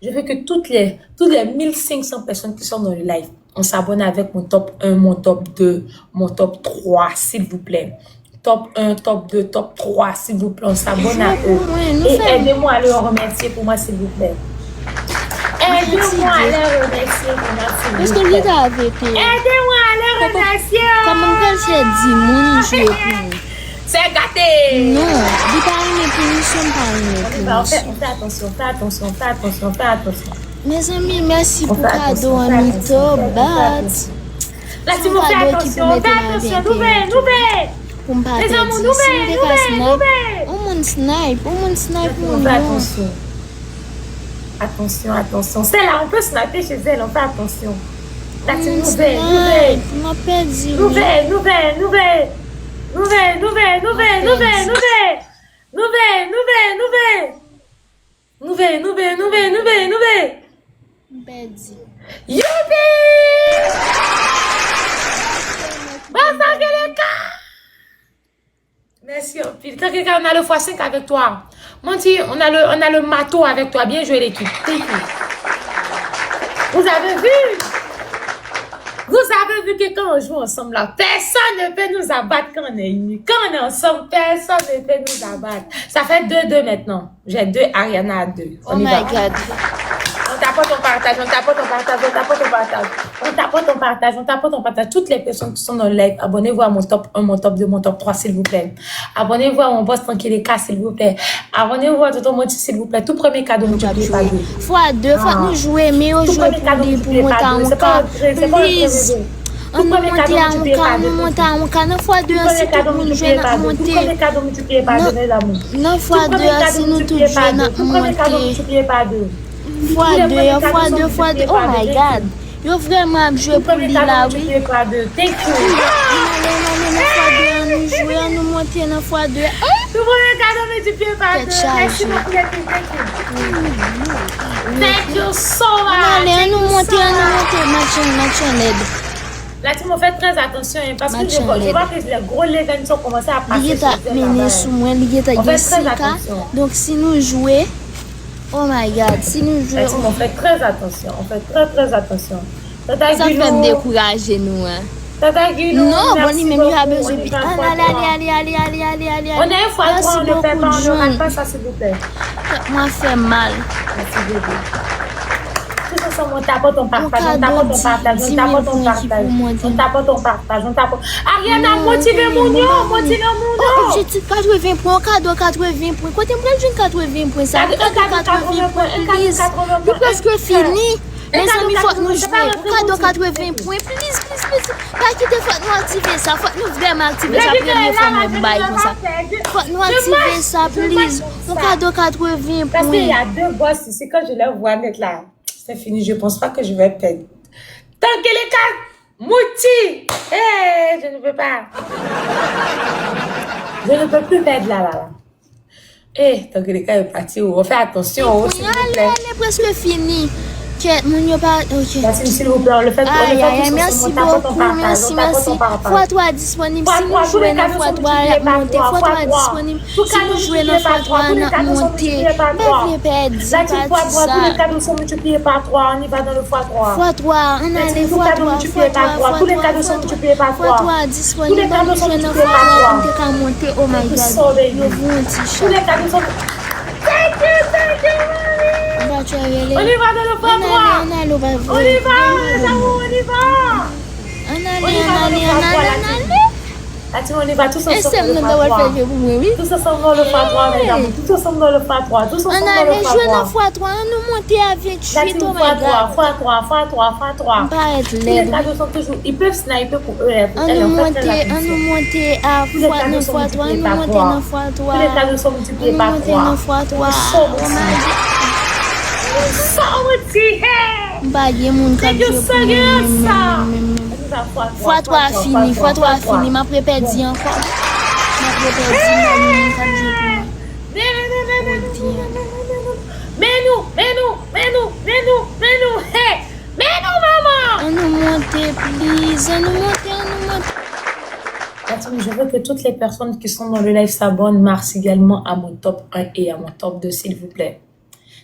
[SPEAKER 1] Je veux que toutes les 1500 personnes qui sont dans le live, on s'abonne avec mon top 1, mon top 2, mon top 3, s'il vous plaît. Top 1, top 2, top 3, s'il vous plaît. On s'abonne à eux. Et aidez-moi à les remercier pour moi, s'il vous plaît. Aidez-moi à les remercier pour moi, s'il vous plaît. Aidez-moi à les remercier.
[SPEAKER 2] Comment qu'elle dit, mon jeu.
[SPEAKER 1] C'est gâté.
[SPEAKER 2] Non, dis pas une punition, pas une punition.
[SPEAKER 1] On fait attention.
[SPEAKER 2] Mes amis, merci
[SPEAKER 1] On
[SPEAKER 2] pour
[SPEAKER 1] fait
[SPEAKER 2] cadeau
[SPEAKER 1] attention, on fait
[SPEAKER 2] en
[SPEAKER 1] attention, on fait
[SPEAKER 2] bat.
[SPEAKER 1] attention. Là,
[SPEAKER 2] Son
[SPEAKER 1] si vous faites
[SPEAKER 2] cadeau qui
[SPEAKER 1] attention,
[SPEAKER 2] peut
[SPEAKER 1] faites
[SPEAKER 2] mettre dans
[SPEAKER 1] attention,
[SPEAKER 2] la
[SPEAKER 1] nouvelle.
[SPEAKER 2] Pour me
[SPEAKER 1] Les
[SPEAKER 2] battre,
[SPEAKER 1] amours,
[SPEAKER 2] si
[SPEAKER 1] nouvelle,
[SPEAKER 2] vous faites snipe,
[SPEAKER 1] nouvelle.
[SPEAKER 2] on monte snipe,
[SPEAKER 1] On fait attention. Attention, attention. Celle-là, on peut sniper chez elle, on fait attention. Là, c'est nouvelle.
[SPEAKER 2] m'a perdu.
[SPEAKER 1] Nouvelle.
[SPEAKER 2] Perdu.
[SPEAKER 1] Youpi! Basta Angelica! Merci, Opil. Angelica, on a le x5 avec toi. Monty, on a le matos avec toi. Bien joué, l'équipe. Vous avez vu? Vous avez vu que quand on joue ensemble, là, personne ne peut nous abattre quand on est unis. Quand on est ensemble, personne ne peut nous abattre. Ça fait 2-2 maintenant. J'ai 2, Ariana a 2.
[SPEAKER 2] Oh my God.
[SPEAKER 1] On tapote, on partage, on tapote, on partage, on tapote, on partage. On tapote, on partage, on tapote, on partage. Toutes les personnes qui sont dans le live, abonnez-vous à mon top 1, mon top 2, mon top 3, s'il vous plaît. Abonnez-vous à mon boss Tranquileka, s'il vous plaît. Abonnez-vous à Tonton Moti, s'il vous plaît. Tout premier cadeau, nous n'oubliez pas de.
[SPEAKER 2] Fois deux, faut nous jouer, mais on
[SPEAKER 1] Tout
[SPEAKER 2] joue
[SPEAKER 1] premier cadeau,
[SPEAKER 2] pour monter en cas. Please. On nous monte en cas, 9 fois 2, si tout le monde joue à monter.
[SPEAKER 1] Tout premier cadeau, multiplié par 2, mes amours.
[SPEAKER 2] 9 fois 2, si nous tous jouons à
[SPEAKER 1] Tout premier cadeau,
[SPEAKER 2] monter.
[SPEAKER 1] multiplié par 2.
[SPEAKER 2] Fois 2. Oh my God. Yo vraiment joué pour lui là, oui.
[SPEAKER 1] Multiplié par 2. Thank you.
[SPEAKER 2] Nous jouons, nous monter 9 fois 2.
[SPEAKER 1] Tout premier cadeau, multiplié par 2. Merci beaucoup, l'équipe. Thank you so much.
[SPEAKER 2] Allez, nous monter, match en LED.
[SPEAKER 1] Là, tu me fais très attention, hein, parce que je vois que les gros levels sont commencés à passer.
[SPEAKER 2] Ligue est mené sous moi, Ligue est à Jessica. Donc, si nous jouons, oh my God, si nous jouons.
[SPEAKER 1] On fait très attention, on fait très attention.
[SPEAKER 2] Ça fait me décourager, nous. Non, bon, il m'a mis à besoin. Allez.
[SPEAKER 1] On est une fois trois, on ne fait pas, on ne rate pas ça, s'il vous plaît.
[SPEAKER 2] Moi, fait mal.
[SPEAKER 1] Merci, bébé. Tous ensemble, on tapote, on partage, on tapote, on partage, on tapote, on partage, on tapote, on partage, on tapote. Ariana, motivez mon nom, motivez mon nom.
[SPEAKER 2] Objectif 80 points, cadeau 80 points. Côté moi, je 80 points, ça. 80 points, please. C'est presque fini. Les amis, faut que nous jouions. Cadeau 80 points, please. Pas quitter, faut nous activer ça. Faut nous vraiment activer ça. Première fois, nous bail comme ça. Faut nous activer ça, please. Mon cadeau 80 points.
[SPEAKER 1] Parce qu'il y a 2 boss ici, quand je les vois mettre là. C'est fini, je ne pense pas que je vais perdre. Tant que les cas, Mouti, je ne peux pas. Je ne peux plus perdre là. Tant que les cas est parti, on fait attention.
[SPEAKER 2] S'il vous plaît. Elle est presque finie. Mon pas. Ok.
[SPEAKER 1] Merci, s'il vous plaît, on le fait.
[SPEAKER 2] Merci beaucoup, merci. Fois 3 disponible. Si nous jouons dans fois 3, monter. Fois 3 disponible. Si nous jouons dans fois 3, monter. Mais perdre.
[SPEAKER 1] Tous les cadeaux sont multipliés par 3. On y va dans le fois 3.
[SPEAKER 2] Fois 3, on a les fois 3.
[SPEAKER 1] Tous les cadeaux sont multipliés par 3.
[SPEAKER 2] Fois 3 disponible. Tous les cadeaux sont multipliés par 3. On peut monter. Oh my God.
[SPEAKER 1] Tous les cadeaux sont. Thank you. On y va dans le fois 3. On y va. On y va tous ensemble. Tous ensemble dans le fois 3, mesdames. Tous ensemble dans le fois 3. Tous ensemble dans le fois 3.
[SPEAKER 2] On a fois 3. On nous monter avec 8. Oh my God.
[SPEAKER 1] Fois 3. Les cadeaux sont toujours. Ils peuvent sniper pour eux.
[SPEAKER 2] On nous monter à fois 3. On nous monter à fois 3.
[SPEAKER 1] Tous les cadeaux sont multipliés par 3.
[SPEAKER 2] Oh my God. Bagye moun kap fois 3 fini, ma prépédi encore.
[SPEAKER 1] Mais nous, maman.
[SPEAKER 2] On nous monte, please, on nous monte.
[SPEAKER 1] Je veux que toutes les personnes qui sont dans le live s'abonnent, Mars également à mon top 1 et à mon top 2, s'il vous plaît.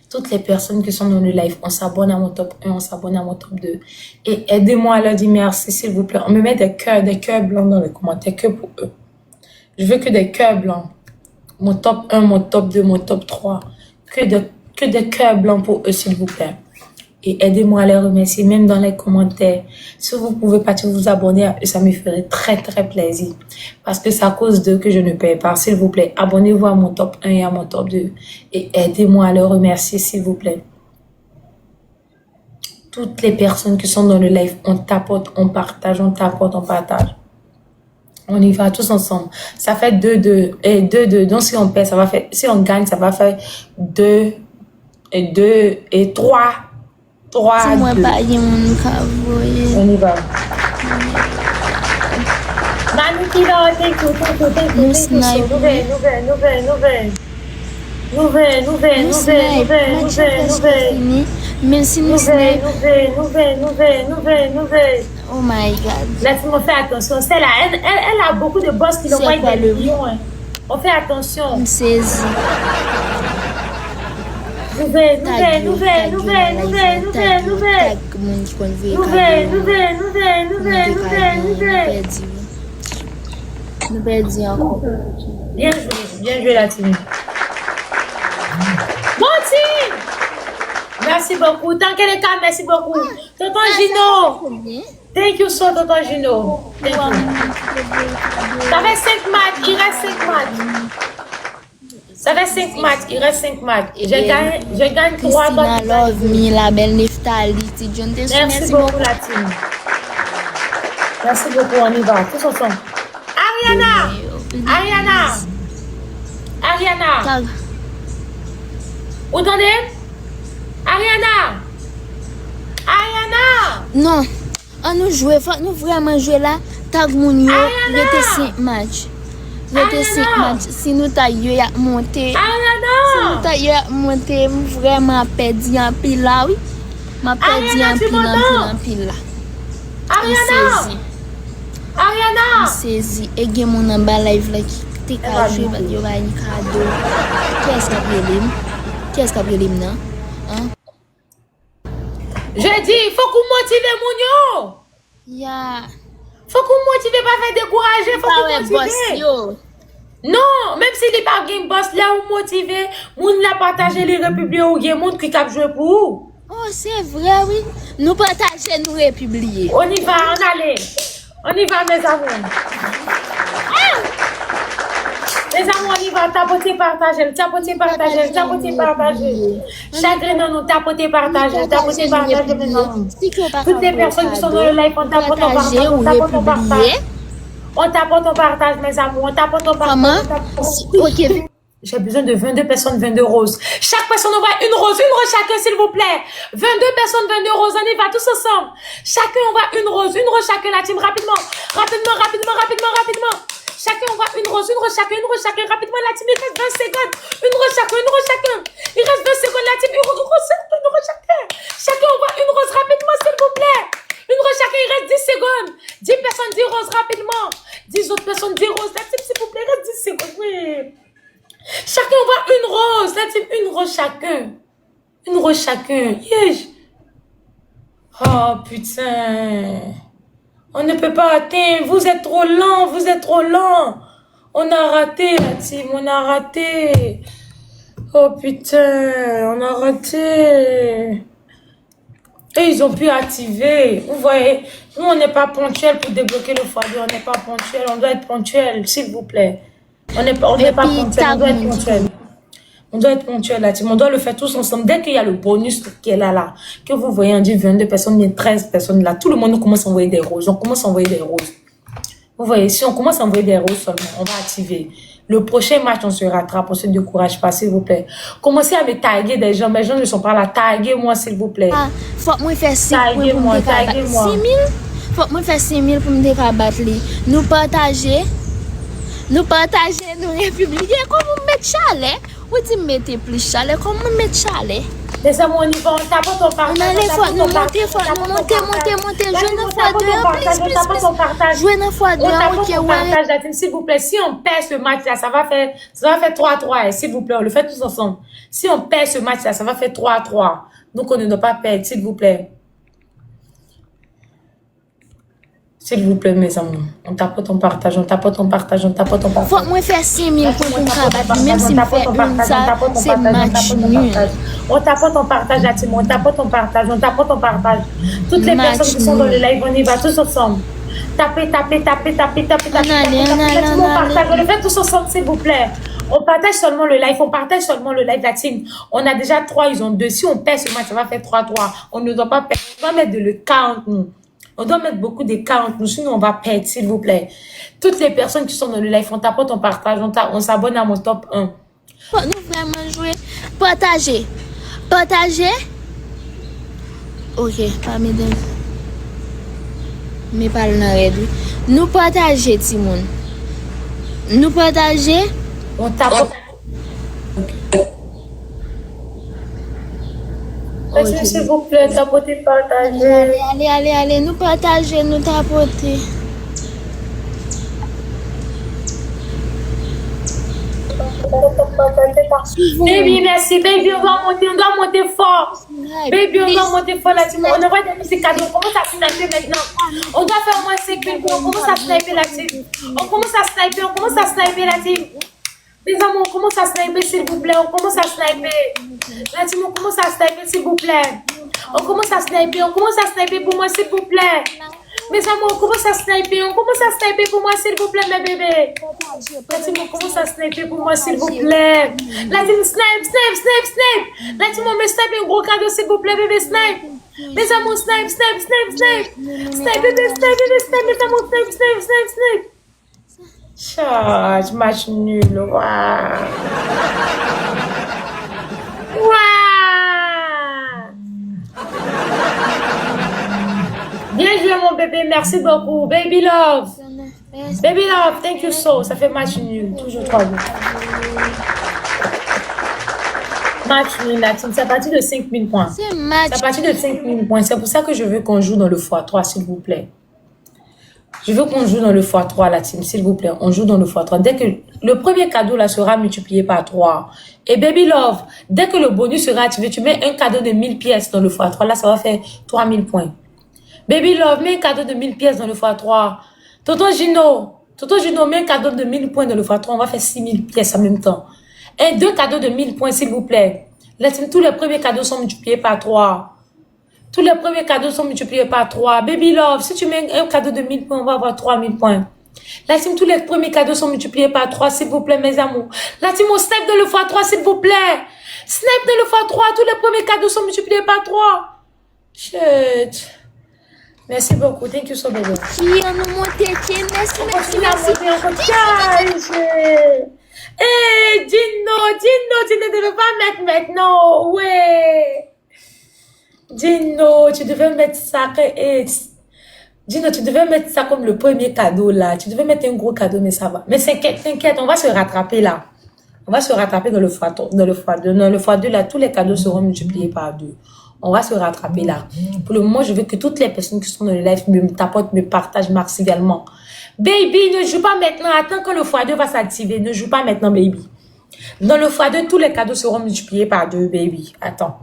[SPEAKER 1] Toutes les personnes qui sont dans le live, on s'abonne à mon top 1, on s'abonne à mon top 2. Et aidez-moi à leur dire merci, s'il vous plaît. On me met des cœurs blancs dans les commentaires, que pour eux. Je veux que des cœurs blancs. Mon top 1, mon top 2, mon top 3. Que des cœurs blancs pour eux, s'il vous plaît. Et aidez-moi à les remercier, même dans les commentaires. Si vous pouvez partir vous abonner, ça me ferait très plaisir. Parce que c'est à cause d'eux que je ne paye pas. S'il vous plaît, abonnez-vous à mon top 1 et à mon top 2. Et aidez-moi à les remercier, s'il vous plaît. Toutes les personnes qui sont dans le live, on tapote, on partage, on tapote, on partage. On y va tous ensemble. Ça fait 2-2 et 2-2. Donc si on perd, ça va faire, si on gagne, ça va faire 2 et 2 et 3. 3.
[SPEAKER 2] Si moi pas y mon cavoye.
[SPEAKER 1] On y va. Manukila, thank you. Nouvelle.
[SPEAKER 2] Oh my God.
[SPEAKER 1] Là, on fait attention. Celle-là, elle a beaucoup de boss qui l'envoient des millions. Hein. On fait attention.
[SPEAKER 2] Saisie.
[SPEAKER 1] Nouvelle.
[SPEAKER 2] Nous perdons encore.
[SPEAKER 1] Bien joué la team. Bon team! Merci beaucoup. Tant qu'elle est calme, merci beaucoup. Tonton Gino. Thank you so, Tonton Gino. Thank you. Ça fait 5 matchs. Il reste 5 matchs. Ça fait 5 matchs. Il reste 5 matchs. Je gagne 3
[SPEAKER 2] Christina Love Me, la belle Neftali.
[SPEAKER 1] Merci beaucoup la team. Merci beaucoup. On y va. Tous ensemble. Ariana. Vous entendez? Ariana.
[SPEAKER 2] Non. On nous jouer, faut nous vraiment jouer là. Tag moun yo, rete 5 matchs. Rete 5 matchs. Si nous ta yo y a monté. Si nous ta yo y a monté, vraiment perdu en pile là, oui. M'a perdu en pile là.
[SPEAKER 1] Ariana.
[SPEAKER 2] Saisi. Et gen mon en bas live là qui te ka jouer parce yo va un cadeau. Qu'est-ce qu'a appelé non? Hein?
[SPEAKER 1] Je dis, il faut qu'on motive moun yo.
[SPEAKER 2] Yeah.
[SPEAKER 1] Faut qu'on motive, pas faire décourager, faut qu'on motive. Non, même si les pas game boss là ou motivé, moun la partager les republier ou gen moun qui cap jouer pour vous.
[SPEAKER 2] Oh, c'est vrai oui. Nous partager nous republier.
[SPEAKER 1] On y va, on y va mes amis. Les amis, on y va, tapoter, partager. Chacun de nous, tapoter, partager, mes amis. Toutes les personnes qui sont dans le live, on tapote, on partage. On tapote, on partage, mes amis. On tapote, on partage.
[SPEAKER 2] Comment? Ok.
[SPEAKER 1] J'ai besoin de 22 personnes, 22 roses. Chaque personne envoie une rose chacun, s'il vous plaît. 22 personnes, 22 roses, on y va tous ensemble. Chacun envoie une rose chacun, la team, rapidement. Chacun envoie une rose chacun, rapidement, la team, il reste 20 secondes. Une rose chacun. Il reste 20 secondes, la team, une rose chacun. Chacun envoie une rose rapidement, s'il vous plaît. Une rose chacun, il reste 10 secondes. 10 personnes, 10 roses rapidement. 10 autres personnes, 10 roses. La team, s'il vous plaît, il reste 10 secondes, oui. Chacun envoie une rose. La team, une rose chacun. Une rose chacun. Yes. Oh, putain. On ne peut pas atteindre. Vous êtes trop lent. On a raté, la team. On a raté. Oh, putain. On a raté. Et ils ont pu activer. Vous voyez, nous, on n'est pas ponctuel pour débloquer le foyer. On n'est pas ponctuel. On doit être ponctuel, s'il vous plaît. On n'est pas ponctuel. On doit être ponctuel. On doit être ponctuel, la team. On doit le faire tous ensemble. Dès qu'il y a le bonus qui est là, que vous voyez, on dit 22 personnes, il y a 13 personnes là. Tout le monde commence à envoyer des roses. On commence à envoyer des roses. Vous voyez, si on commence à envoyer des roses seulement, on va activer. Le prochain match, on se rattrape. On se décourage pas, s'il vous plaît. Commencez à me taguer des gens. Mes gens ne sont pas là. Taguez-moi, s'il vous plaît.
[SPEAKER 2] Ah, faut que moi faire 6
[SPEAKER 1] Taguez-moi, taguez-moi.
[SPEAKER 2] 6 000? Faut que moi faire 6 000 pour me dérabattre. Nous partager, nous républier. Comment mettre chalet? Ou tu mettez plus chalet? Comment mettre chalet?
[SPEAKER 1] Les amis, on y va, on tapote, on partage.
[SPEAKER 2] On allait monter. Jouer 9 fois 2, please. Jouer 9 fois 2, ok, ouais.
[SPEAKER 1] S'il vous plaît, si on perd ce match-là, ça va faire 3-3, s'il vous plaît, on le fait tous ensemble. Si on perd ce match-là, ça va faire 3-3. Donc, on ne doit pas perdre, s'il vous plaît. S'il vous plaît, mes amis. On tapote, on partage. Faut
[SPEAKER 2] que moi faire 6 000 pour me rabattre. Même si je fais une ça, c'est match nul.
[SPEAKER 1] On tapote, on partage la team. On tapote, on partage. Toutes les personnes qui sont dans le live, on y va tous ensemble. Tapez. On le fait tous ensemble, s'il vous plaît. On partage seulement le live. On partage seulement le live, la team. On a déjà 3, ils ont 2. Si on perd ce match, ça va faire 3-3. On ne doit pas perdre. On doit mettre le 40, nous. On doit mettre beaucoup de 40, nous. Sinon, on va perdre, s'il vous plaît. Toutes les personnes qui sont dans le live, on tapote, on partage, on s'abonne à mon top 1.
[SPEAKER 2] Faut nous vraiment jouer. Partager. Partager. Ok, pas mesdames. Mais pas le narède. Nous partager, Timon. Nous partager.
[SPEAKER 1] On tapote.
[SPEAKER 2] Okay.
[SPEAKER 1] S'il vous plaît, tapotez, partagez.
[SPEAKER 2] Allez, nous partager, nous tapoter.
[SPEAKER 1] Baby, merci. Baby, on doit monter fort. Baby, on doit monter fort la team. On envoie des musiques cadeaux. On commence à sniper maintenant. On doit faire au moins 5 000. On commence à sniper la team. On commence à sniper la team. Les amis, on commence à sniper, s'il vous plaît. On commence à sniper. La team, on commence à sniper, s'il vous plaît. On commence à sniper pour moi, s'il vous plaît. Mes amours, on commence à sniper. Pour moi, s'il vous plaît, mes bébés. La team, on commence à sniper pour moi, s'il vous plaît. La team, snipe. La team, on me snipe un gros cadeau, s'il vous plaît, bébé, snipe. Mes amours, snipe. Snipe, bébé, snipe. Mes amours, snipe. Charge, match nul. Waouh. Bien joué, mon bébé. Merci beaucoup. Baby love. Thank you so. Ça fait match nul. Toujours 3 buts. Match nul, la team. C'est à partir de 5 000 points.
[SPEAKER 2] C'est match.
[SPEAKER 1] C'est à partir de 5 000 points. C'est pour ça que je veux qu'on joue dans le x3, s'il vous plaît. Je veux qu'on joue dans le x3, la team, s'il vous plaît. On joue dans le x3. Dès que le premier cadeau là sera multiplié par 3. Et baby love, dès que le bonus sera activé, tu mets un cadeau de 1000 pièces dans le x3. Là, ça va faire 3000 points. Baby love, mets un cadeau de 1000 pièces dans le x3. Tonton Gino, mets un cadeau de 1000 points dans le x3. On va faire 6000 pièces en même temps. Et 2 cadeaux de 1000 points, s'il vous plaît. La team, tous les premiers cadeaux sont multipliés par 3. Tous les premiers cadeaux sont multipliés par 3. Baby love, si tu mets un cadeau de 1000 points, on va avoir 3000 points. La team, tous les premiers cadeaux sont multipliés par 3, s'il vous plaît, mes amours. La team, on snipe dans le x3, s'il vous plaît. Snipe dans le x3, tous les premiers cadeaux sont multipliés par 3. Shit. Merci beaucoup, thank you so much.
[SPEAKER 2] Qui on nous monte, merci.
[SPEAKER 1] Hey, Gino, tu ne devais pas mettre maintenant, ouais. Gino, tu devais mettre ça. Gino, tu devais mettre ça comme le premier cadeau là. Tu devais mettre un gros cadeau, mais ça va. Mais t'inquiète, on va se rattraper là. On va se rattraper dans le x2. Dans le x2 là, tous les cadeaux seront multipliés par 2. On va se rattraper là. Pour le moment, je veux que toutes les personnes qui sont dans le live me tapotent, me partagent max également. Baby, ne joue pas maintenant. Attends que le x2 va s'activer. Ne joue pas maintenant, baby. Dans le x2, tous les cadeaux seront multipliés par 2, baby. Attends.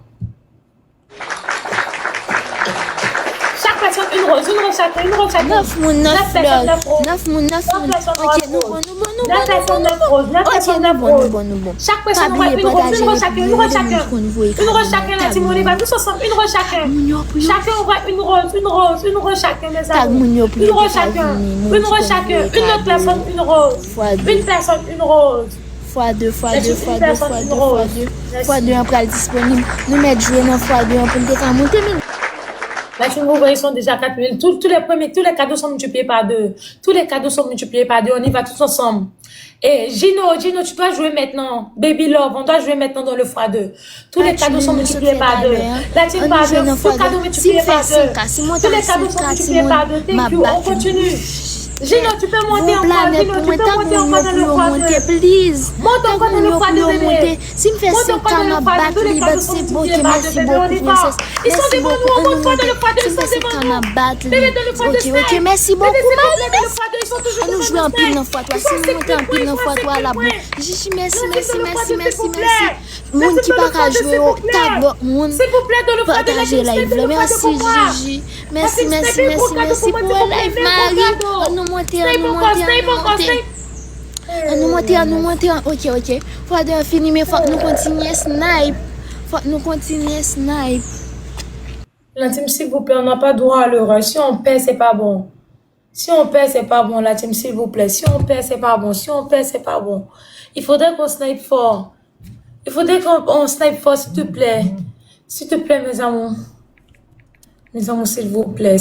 [SPEAKER 1] Chaque personne, une rose chacun.
[SPEAKER 2] 9 moun, 9 Ok, nous bon.
[SPEAKER 1] 9 personnes, 9 roses. 9 personnes, 9 roses. Chaque personne aura une rose chacun. Une rose chacun, la team, on y va tous ensemble. Une rose chacun. Chacun aura une rose chacun, mes amis. Une rose chacun. Une autre personne, une rose. Une personne, une rose.
[SPEAKER 2] x2, on prend disponible. Nous mettons jouer dans x2 pour monter.
[SPEAKER 1] Là, tu vous voyez, ils sont déjà 4000. Tous les cadeaux sont multipliés par 2. Tous les cadeaux sont multipliés par 2. On y va tous ensemble. Et Gino, tu dois jouer maintenant. Baby love, on doit jouer maintenant dans le x2. Tous les cadeaux sont multipliés par 2. La team par 2. Tous les cadeaux multipliés par 2. Tous les cadeaux sont multipliés par 2. Thank you. On continue. Gino, tu peux monter encore. Gino, tu peux monter encore dans le x2.
[SPEAKER 2] Please.
[SPEAKER 1] Monte encore dans le x2, bébé.
[SPEAKER 2] Si me fait 5 ans, ma batte, c'est bon. Merci beaucoup, princesse.
[SPEAKER 1] Ils sont devant nous, on monte pas dans le x2. Ils sont devant nous. Bébé, dans le x2.
[SPEAKER 2] Ok, merci beaucoup.
[SPEAKER 1] Ils sont toujours
[SPEAKER 2] nous jouons en pile dans x3. Si nous montons en pile dans x3 là, bon. Merci. Moun qui pas jouer au tag, moun.
[SPEAKER 1] S'il vous plaît, dans le x2.
[SPEAKER 2] Partager live. Merci, Gigi. Merci pour le live, Marie. Nous monter. Ok. Faut de fini, mais faut nous continuer snipe.
[SPEAKER 1] La team, s'il vous plaît, on n'a pas droit à l'erreur. Si on perd, c'est pas bon. La team, s'il vous plaît. Si on perd, c'est pas bon. Il faudrait qu'on snipe fort. Il faudrait qu'on snipe fort, s'il te plaît. S'il te plaît, mes amours. Mes amours, s'il vous plaît,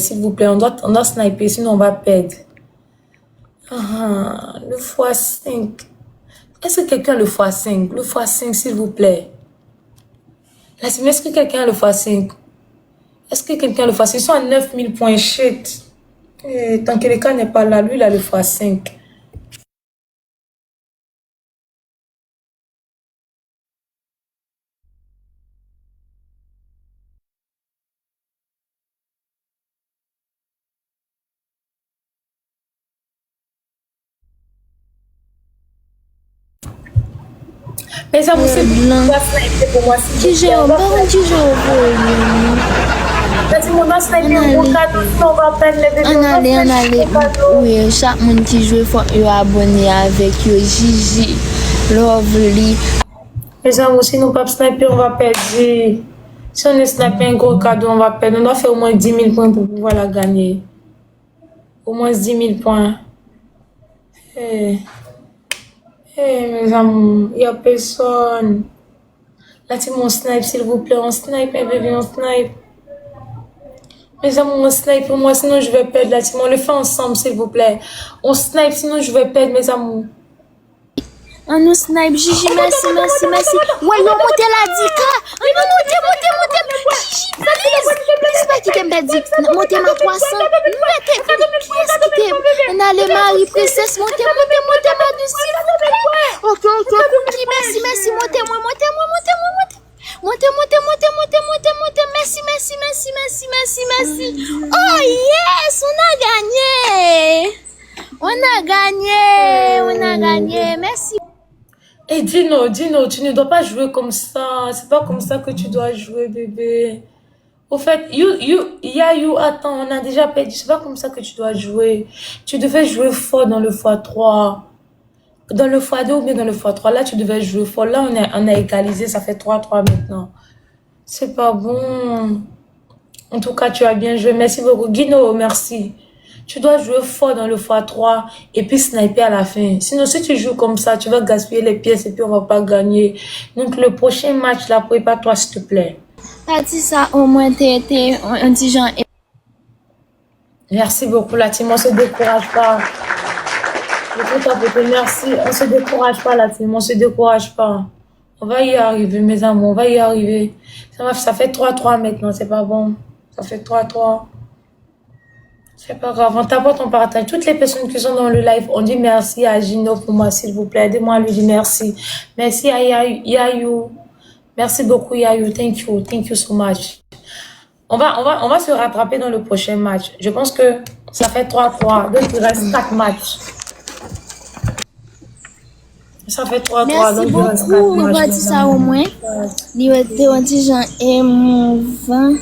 [SPEAKER 1] on doit sniper, sinon on va perdre. Le x5. Est-ce que quelqu'un a le x5? Le x5, s'il vous plaît. La team, est-ce que quelqu'un a le x5? Est-ce que quelqu'un a le x5? Ils sont à 9000 points, shit. Et tant que le cas n'est pas là, lui, il a le x5. Mes amours, c'est pour moi.
[SPEAKER 2] Tu joues au bon, tu joues au bon.
[SPEAKER 1] On a snipé un gros cadeau, sinon on va perdre les bébés.
[SPEAKER 2] On allait. Oui, chaque monde qui joue, il faut abonner avec yo. Gigi, Lovely.
[SPEAKER 1] Mes amours, si nous pas sniper, on va perdre. Si on est snipé un gros cadeau, on va perdre. On doit faire au moins 10 000 points pour pouvoir la gagner. Au moins 10 000 points. Mes amours, il n'y a personne. La team, on snipe, s'il vous plaît. On snipe, mes bébés, on snipe. Mes amours, on snipe pour moi, sinon je vais perdre la team. On le fait ensemble, s'il vous plaît. On snipe, sinon je vais perdre, mes amours.
[SPEAKER 2] On nous snipe, Gigi, merci. Ouais, on monte la dika. Monte. Gigi, please, pas qui t'aime pas dit. Monte ma 300. Mettez, qui est-ce qui t'aime? On a le mari, princesse, monte ma dessus. Ok. Merci, montez-moi. Merci. Oh yes, on a gagné. Merci.
[SPEAKER 1] Et Dino, tu ne dois pas jouer comme ça. C'est pas comme ça que tu dois jouer, bébé. Au fait, attends, on a déjà perdu. C'est pas comme ça que tu dois jouer. Tu devais jouer fort dans le x3. Dans le x2 ou bien dans le x3. Là, tu devais jouer fort. Là, on a égalisé. Ça fait 3-3 maintenant. C'est pas bon. En tout cas, tu as bien joué. Merci beaucoup. Guino, merci. Tu dois jouer fort dans le x3 et puis sniper à la fin. Sinon, si tu joues comme ça, tu vas gaspiller les pièces et puis on va pas gagner. Donc, le prochain match, là, prépare-toi, s'il te plaît.
[SPEAKER 2] Pas dit ça, au moins, t'es un petit genre.
[SPEAKER 1] Merci beaucoup, la team. On se décourage pas. Merci. On se décourage pas, la team. On se décourage pas. On va y arriver, mes amours. On va y arriver. Ça fait 3-3 maintenant. C'est pas bon. Ça fait 3-3. C'est pas grave. On t'apporte, on partage. Toutes les personnes qui sont dans le live, on dit merci à Gino pour moi, s'il vous plaît. Aidez-moi à lui dire merci. Merci à Yayu. Merci beaucoup, Yayu. Thank you so much. On va se rattraper dans le prochain match. Je pense que ça fait 3-3. Donc, il reste 4 matchs. Ça fait 3-3.
[SPEAKER 2] Merci
[SPEAKER 1] donc
[SPEAKER 2] beaucoup. On va dire ça au moins. On dit Jean émouvant.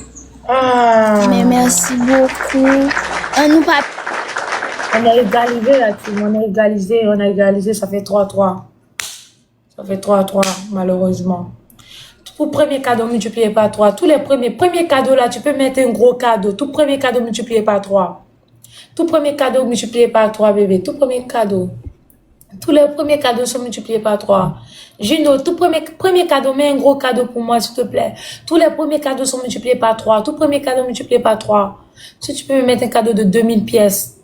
[SPEAKER 2] Mais merci beaucoup.
[SPEAKER 1] On a égalisé la team. On a égalisé. Ça fait 3-3. Ça fait 3-3, malheureusement. Pour premier cadeau, multiplié par 3. Tous les premiers cadeaux là, tu peux mettre un gros cadeau. Tout premier cadeau multiplié par 3. Tout premier cadeau multiplié par 3, bébé. Tout premier cadeau. Tous les premiers cadeaux sont multipliés par 3. Gino, tout premier cadeau, mets un gros cadeau pour moi, s'il te plaît. Tous les premiers cadeaux sont multipliés par 3. Tout premier cadeau multiplié par 3. Si tu peux me mettre un cadeau de 2000 pièces.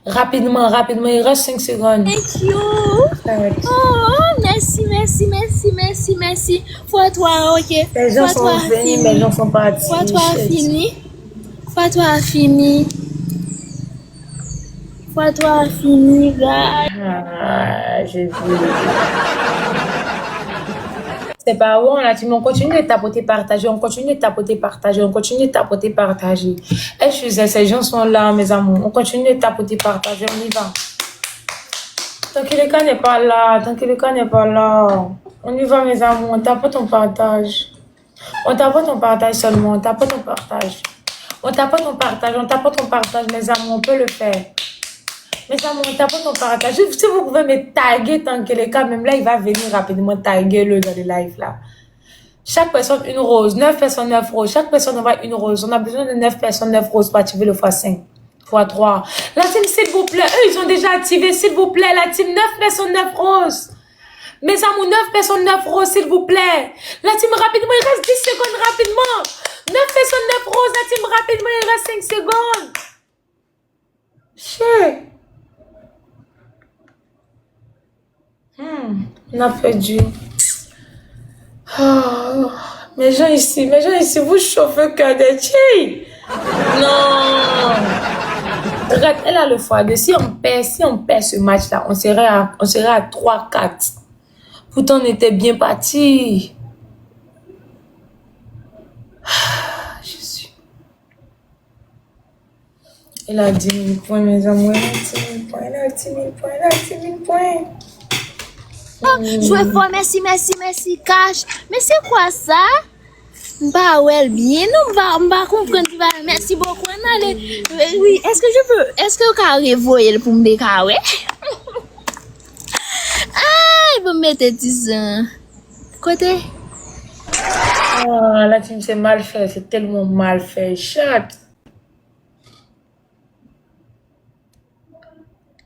[SPEAKER 1] Rapidement. Il reste 5 secondes.
[SPEAKER 2] Thank you. Oh, merci. Fois toi, ok.
[SPEAKER 1] Les gens sont venus, mais les gens sont partis.
[SPEAKER 2] Fois toi fini. Fois toi fini, gars.
[SPEAKER 1] J'ai vu. C'est pas bon, là, on continue de tapoter, partager. Et je sais, ces gens sont là, mes amours. On continue de tapoter, partager, on y va. Tant que le cas n'est pas là. On y va, mes amours. On tapote, on partage. Seulement. On tapote, on partage, mes amours. On peut le faire. Mes amours, on tapote, on partage. Si vous pouvez me taguer tant que le cas, même là, il va venir rapidement taguer-le dans les lives, là. Chaque personne, une rose. 9 personnes, 9 roses. Chaque personne envoie une rose. On a besoin de 9 personnes, 9 roses pour activer le x5. x3. La team, s'il vous plaît. Eux, ils ont déjà activé, s'il vous plaît. La team, 9 personnes, 9 roses. Mes amours, 9 personnes, 9 roses, s'il vous plaît. La team, rapidement, il reste 10 secondes, rapidement. 9 personnes, 9 roses, la team, rapidement, il reste 5 secondes. Shit. On a perdu. Oh, mes gens ici, vous chauffez que des filles. Non. Regarde, elle a le foie de si on perd ce match-là, on serait à 3-4. Pourtant, on était bien parti. Jésus. Elle a 10 000 points, mes amours. Elle a 10 000 points, elle a 10 000 points, elle a 10 000 points.
[SPEAKER 2] Jouer fort, merci, cash. Mais c'est quoi ça? Bah ouais, bien, on va comprendre. Merci beaucoup. Oui, est-ce que vous pouvez revoyer pour me décaler? Ah, il va me mettre 10 ans. Côté?
[SPEAKER 1] Oh, la team, c'est mal fait, c'est tellement mal fait. Chat.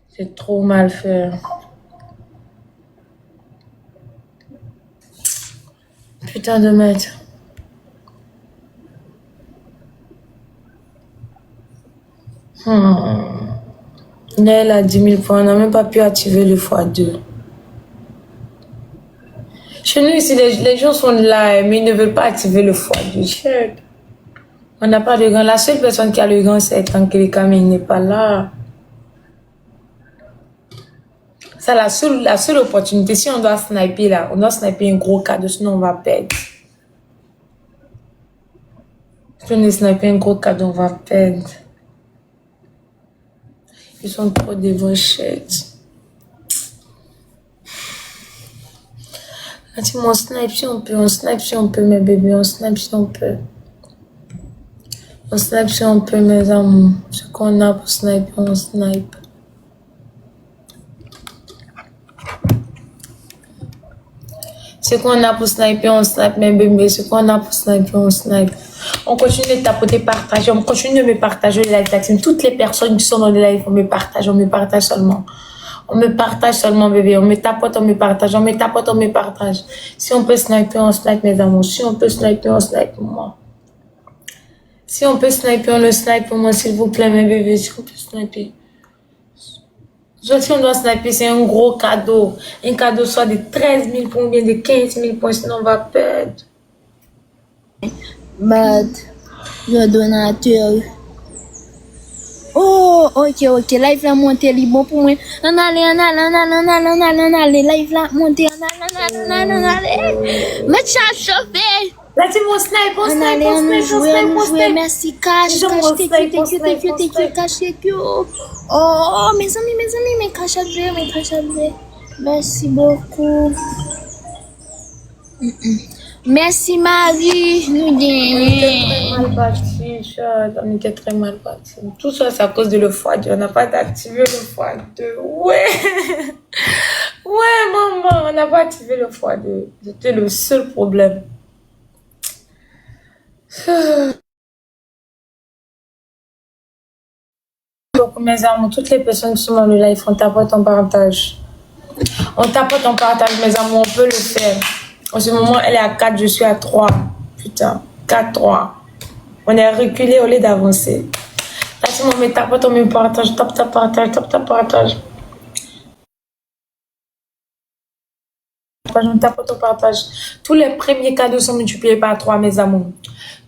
[SPEAKER 1] C'est trop mal fait. Putain de merde. Là, elle a 10 000 points. On n'a même pas pu activer le x2. Chez nous, ici, les gens sont là, mais ils ne veulent pas activer le x2. Shit. On n'a pas de gants. La seule personne qui a le gant, c'est Tankelika, mais il n'est pas là. C'est la seule opportunité. Si on doit sniper là, on doit sniper un gros cadeau, sinon on va perdre. Si on est sniper un gros cadeau, on va perdre. Ils sont trop dévochés. Dis-moi, on snipe si on peut, mes bébés, on snipe si on peut. On snipe si on peut, mes amours. Ce qu'on a pour sniper, on snipe. Ce qu'on a pour sniper, on snipe, mes bébés. Ce qu'on a pour sniper, on snipe. On continue de tapoter, partager. On continue de me partager les lives de la team. Toutes les personnes qui sont dans les lives, on me partage seulement. On me partage seulement, bébé. On me tapote, on me partage. On me tapote, on me partage. Si on peut sniper, on snipe, mes amours. Si on peut sniper, on snipe pour moi. Si on peut sniper, on le snipe pour moi, s'il vous plaît, mes bébés. Si on peut sniper. Si on doit sniper, c'est un gros cadeau. Un cadeau soit de 13 000 points, bien de 15 000 points, sinon on va perdre.
[SPEAKER 2] Bad. Le donateur. Oh, ok. Live la montée, li bon pour moi. On allez. Live la montée, on allez. Mais chat chauffé.
[SPEAKER 1] La team, on snipe.
[SPEAKER 2] Merci, cash. Thank you. Oh, mes amis, mes cash à jouer. Merci beaucoup. Merci, Marie.
[SPEAKER 1] On était très mal parti. Tout ça, c'est à cause de le x2. On n'a pas activé le x2. Ouais, maman, on n'a pas activé le x2. C'était le seul problème. Donc, mes amours, toutes les personnes qui sont dans le live, on tapote en partage. Mes amours, on peut le faire. En ce moment, elle est à 4, je suis à 3. Putain, 4-3. On est reculé au lieu d'avancer. Là, si on me tapote, on me partage. Top, partage. On tapote, on partage. Tous les premiers cadeaux sont multipliés par 3, mes amours.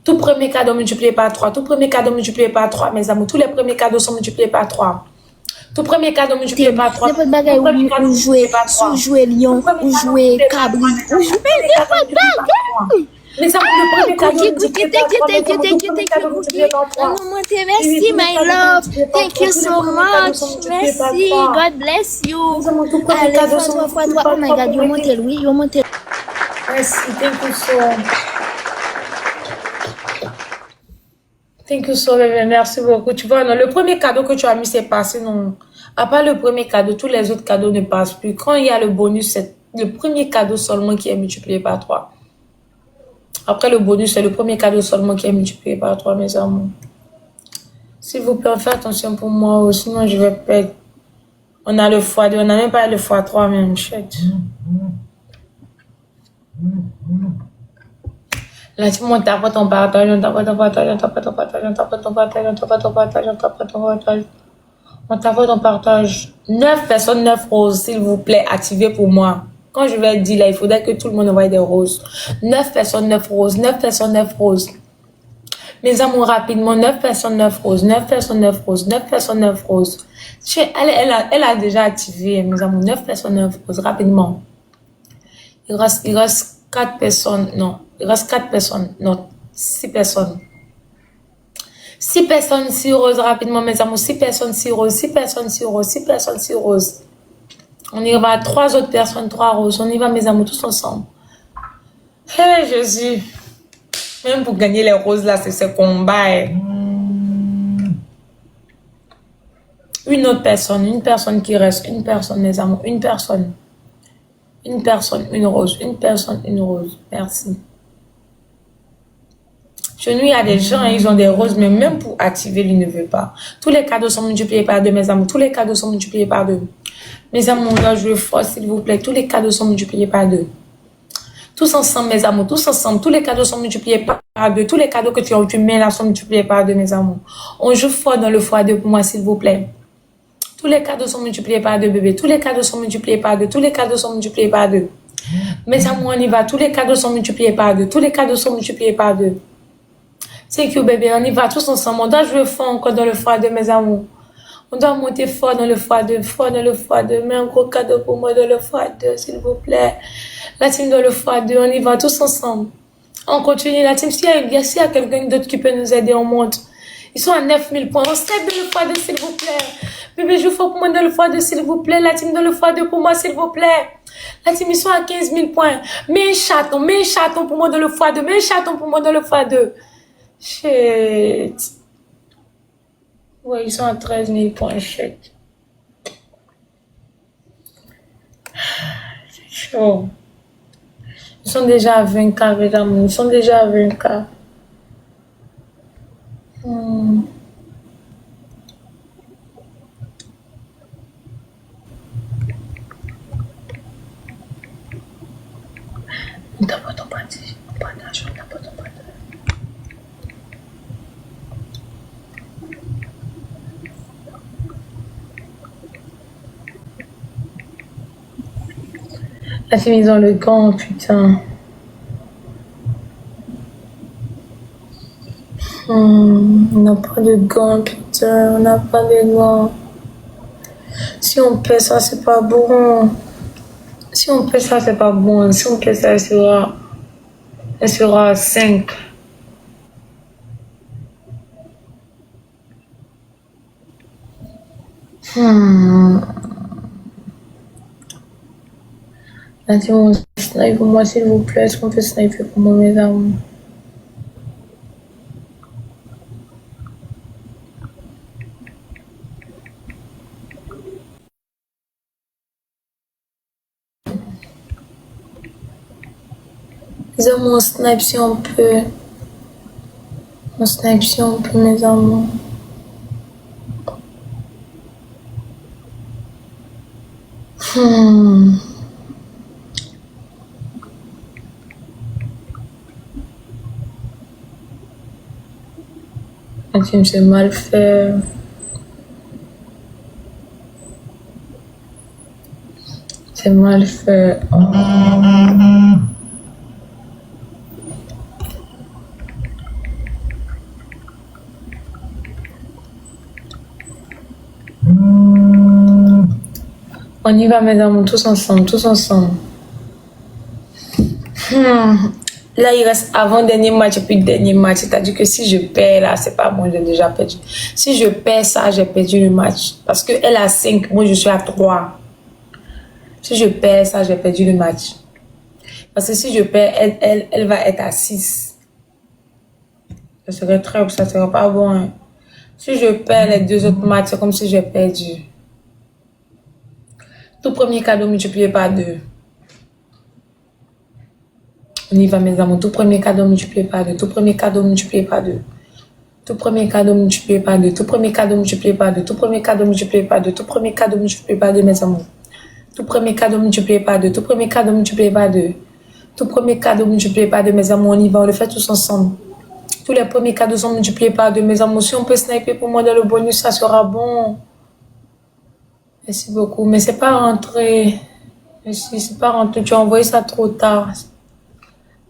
[SPEAKER 1] Tout premier cadeau multiplié par 3. Tous les premiers cadeaux sont multipliés par 3. Tout premier cadeau multiplié par 3.
[SPEAKER 2] N'importe bagaille ou jouer lion, ou jouer cabri, ou jouer n'importe bagaille.
[SPEAKER 1] Les amours, le premier cadeau multiplié par 3.
[SPEAKER 2] Merci, my love. Thank you so much. Merci. God bless you. Allez, fois 3. Oh my God, you monte Louis, you monte.
[SPEAKER 1] Merci, thank you so baby, merci beaucoup. Tu vois, non, le premier cadeau que tu as mis, c'est passé, non. À part le premier cadeau, tous les autres cadeaux ne passent plus. Quand il y a le bonus, c'est le premier cadeau seulement qui est multiplié par 3. Après le bonus, c'est le premier cadeau seulement qui est multiplié par 3, mes amours. S'il vous plaît, faites attention pour moi, sinon je vais perdre. On a le x2, on n'a même pas le x3 même, chut. La team, on tape ton partage, on tape ton partage, on tape ton partage, on tape ton partage, on tape ton partage, on tape ton partage. On tape ton partage. 9 personnes, 9 roses, s'il vous plaît, activez pour moi. Quand je vais dire là, il faudrait que tout le monde envoie des roses. 9 personnes, 9 roses, 9 personnes, 9 roses. Mes amours, rapidement, 9 personnes, 9 roses, 9 personnes, 9 roses, 9 personnes, 9 roses. Elle a déjà activé, mes amours, 9 personnes, 9 roses, rapidement. Il reste 4 personnes, non. Il reste 4 personnes, non, 6 personnes. 6 personnes, 6 roses, rapidement, mes amours. 6 personnes, 6 roses, 6 personnes, 6 roses, 6 personnes, 6 roses. On y va, 3 autres personnes, 3 roses. On y va, mes amours, tous ensemble. Hé, Jésus. Même pour gagner les roses, là, c'est ce combat. Une autre personne, une personne qui reste, une personne, mes amours, une personne. Une personne, une rose, une personne, une rose. Merci. Chez nous, il y a des gens, ils ont des roses, mais même pour activer, ils ne veulent pas. Tous les cadeaux sont multipliés par 2, mes amours. Tous les cadeaux sont multipliés par 2. Mes amours, là, je veux fort, s'il vous plaît. Tous les cadeaux sont multipliés par 2. Tous ensemble, mes amours, tous ensemble. Tous les cadeaux sont multipliés par 2. Tous les cadeaux que tu mets là sont multipliés par 2, mes amours. On joue fort dans le x2 pour moi, s'il vous plaît. Tous les cadeaux sont multipliés par 2, bébé. Tous les cadeaux sont multipliés par 2. Tous les cadeaux sont multipliés par 2. Mes amours, on y va. Tous les cadeaux sont multipliés par 2. Tous les cadeaux sont multipliés par 2. C'est que bébé, on y va tous ensemble. On doit jouer fort encore dans le x2, mes amours. On doit monter fort dans le x2, fort dans le x2. Mets un gros cadeau pour moi dans le x2, s'il vous plaît. La team dans le x2, on y va tous ensemble. On continue la team. S'il y a quelqu'un d'autre qui peut nous aider, on monte. Ils sont à 9000 points. On step dans le x2, s'il vous plaît. Bébé, je fais pour moi dans le x2, s'il vous plaît. La team dans le x2 pour moi, s'il vous plaît. La team, ils sont à 15 000 points. Mets un chaton pour moi dans le x2. Mets un chaton pour moi dans le x2. Shit. Ouais, ils sont à 13 000 points. Shit. C'est chaud. Ils sont déjà à 20K, mes amis. Ils sont déjà à 20K. On t'a pas ton parti. Partage, on t'a pas ton parti. La chemise dans le gant, putain. On n'a pas de gants, putain. On n'a pas de gants. Si on paie ça, c'est pas bon. Si on paie ça, c'est pas bon. Si on paie ça, elle sera à 5. Attends, snipe pour moi, s'il vous plaît. Est-ce qu'on peut sniper pour moi, mes amis? Les amis, on snipe si on peut. On snipe si on peut, mes amis. Attends, c'est mal fait. C'est mal fait. On y va, mes amis, tous ensemble, tous ensemble. Là, il reste avant-dernier match et puis dernier match. C'est-à-dire que si je perds, là, c'est pas bon, j'ai déjà perdu. Si je perds ça, j'ai perdu le match. Parce qu'elle a 5, moi, je suis à 3. Si je perds ça, j'ai perdu le match. Parce que si je perds, elle va être à 6. Ça serait ça serait pas bon. Hein. Si je perds les 2 autres matchs, c'est comme si j'ai perdu. Tout premier cadeau multiplié par 2. On y va, mes amours. Tout premier cadeau multiplié par 2. Tout premier cadeau multiplié par 2. Tout premier cadeau multiplié par 2. Tout premier cadeau multiplié par 2. Tout premier cadeau multiplié par 2. Tout premier cadeau multiplié par 2, mes amours. Tout premier cadeau multiplié par 2. Tout premier cadeau multiplié par 2. Tout premier cadeau multiplié par 2, mes amours, on y va, on le fait tous ensemble. Tous les premiers cadeaux sont multipliés par 2, mes amours. Si on peut sniper pour moi dans le bonus, ça sera bon. Merci beaucoup, mais c'est pas rentré. Merci, c'est pas rentré. Tu as envoyé ça trop tard.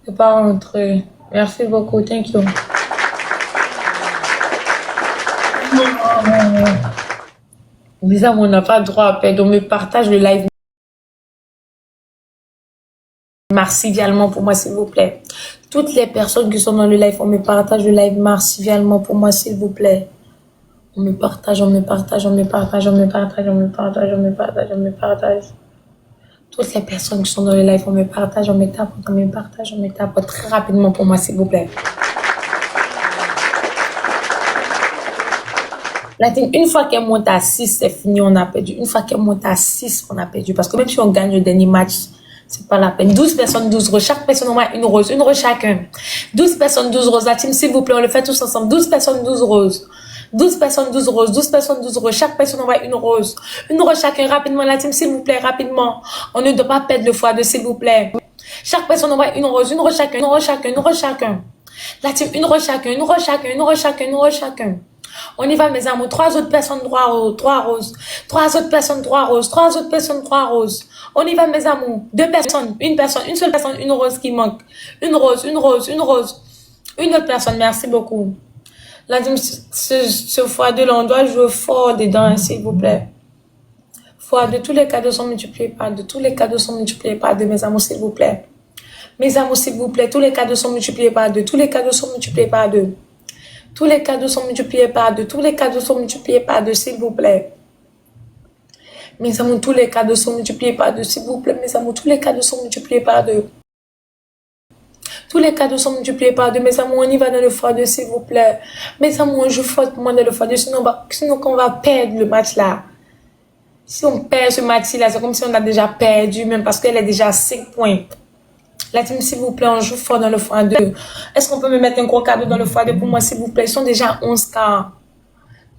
[SPEAKER 1] C'est pas rentré. Merci beaucoup, thank you. Les amis, on n'a pas droit à perdre. On me partage le live martialement pour moi, s'il vous plaît. Toutes les personnes qui sont dans le live, on me partage le live martialement pour moi, s'il vous plaît. On me partage, on me partage, on me partage, on me partage, on me partage, on me partage, on me partage. Toutes les personnes qui sont dans le live, on me partage, on me tape, on me partage, on me tape très rapidement pour moi, s'il vous plaît. La team, une fois qu'elle monte à 6, c'est fini, on a perdu. Une fois qu'elle monte à 6, on a perdu. Parce que même si on gagne le dernier match, c'est pas la peine. 12 personnes, 12 roses. Chaque personne aura une rose chacun. 12 personnes, 12 roses. La team, s'il vous plaît, on le fait tous ensemble. 12 personnes, 12 roses. 12 personnes, 12 roses. 12 personnes, 12 roses. Chaque personne aura une rose. Une rose chacun, rapidement. La team, s'il vous plaît, rapidement. On ne doit pas perdre le x2, s'il vous plaît. Chaque personne aura une rose chacun, une rose chacun, une rose chacun. La team, une rose chacun, une rose chacun, une rose chacun, une rose chacun. On y va, mes amours. 3 autres personnes, 3 roses. 3 roses. 3 autres personnes, 3 roses. 3 autres personnes, 3 roses. On y va, mes amours. 2 personnes, une seule personne, une rose qui manque. Une rose, une rose, une rose. Une autre personne, merci beaucoup. Là, ce x2 là, on doit jouer fort dedans, s'il vous plaît. x2, tous les cadeaux sont multipliés par 2. Tous les cadeaux sont multipliés par 2, mes amours, s'il vous plaît. Mes amours, s'il vous plaît, tous les cadeaux sont multipliés par 2. Tous les cadeaux sont multipliés par 2. Tous les cadeaux sont multipliés par 2. Tous les cadeaux sont multipliés par 2, s'il vous plaît. Mes amours, tous les cadeaux sont multipliés par 2, s'il vous plaît. Mes amours, tous les cadeaux sont multipliés par 2. Tous les cadeaux sont multipliés par 2. Mes amours, on y va dans le x2, s'il vous plaît. Mes amours, on joue fort pour moi dans le x2. Sinon on va perdre le match là. Si on perd ce match-là, c'est comme si on a déjà perdu, même parce qu'elle est déjà à 5 points. La team, s'il vous plaît, on joue fort dans le x2. Est-ce qu'on peut me mettre un gros cadeau dans le x2 pour moi, s'il vous plaît? Ils sont déjà à 11 cas.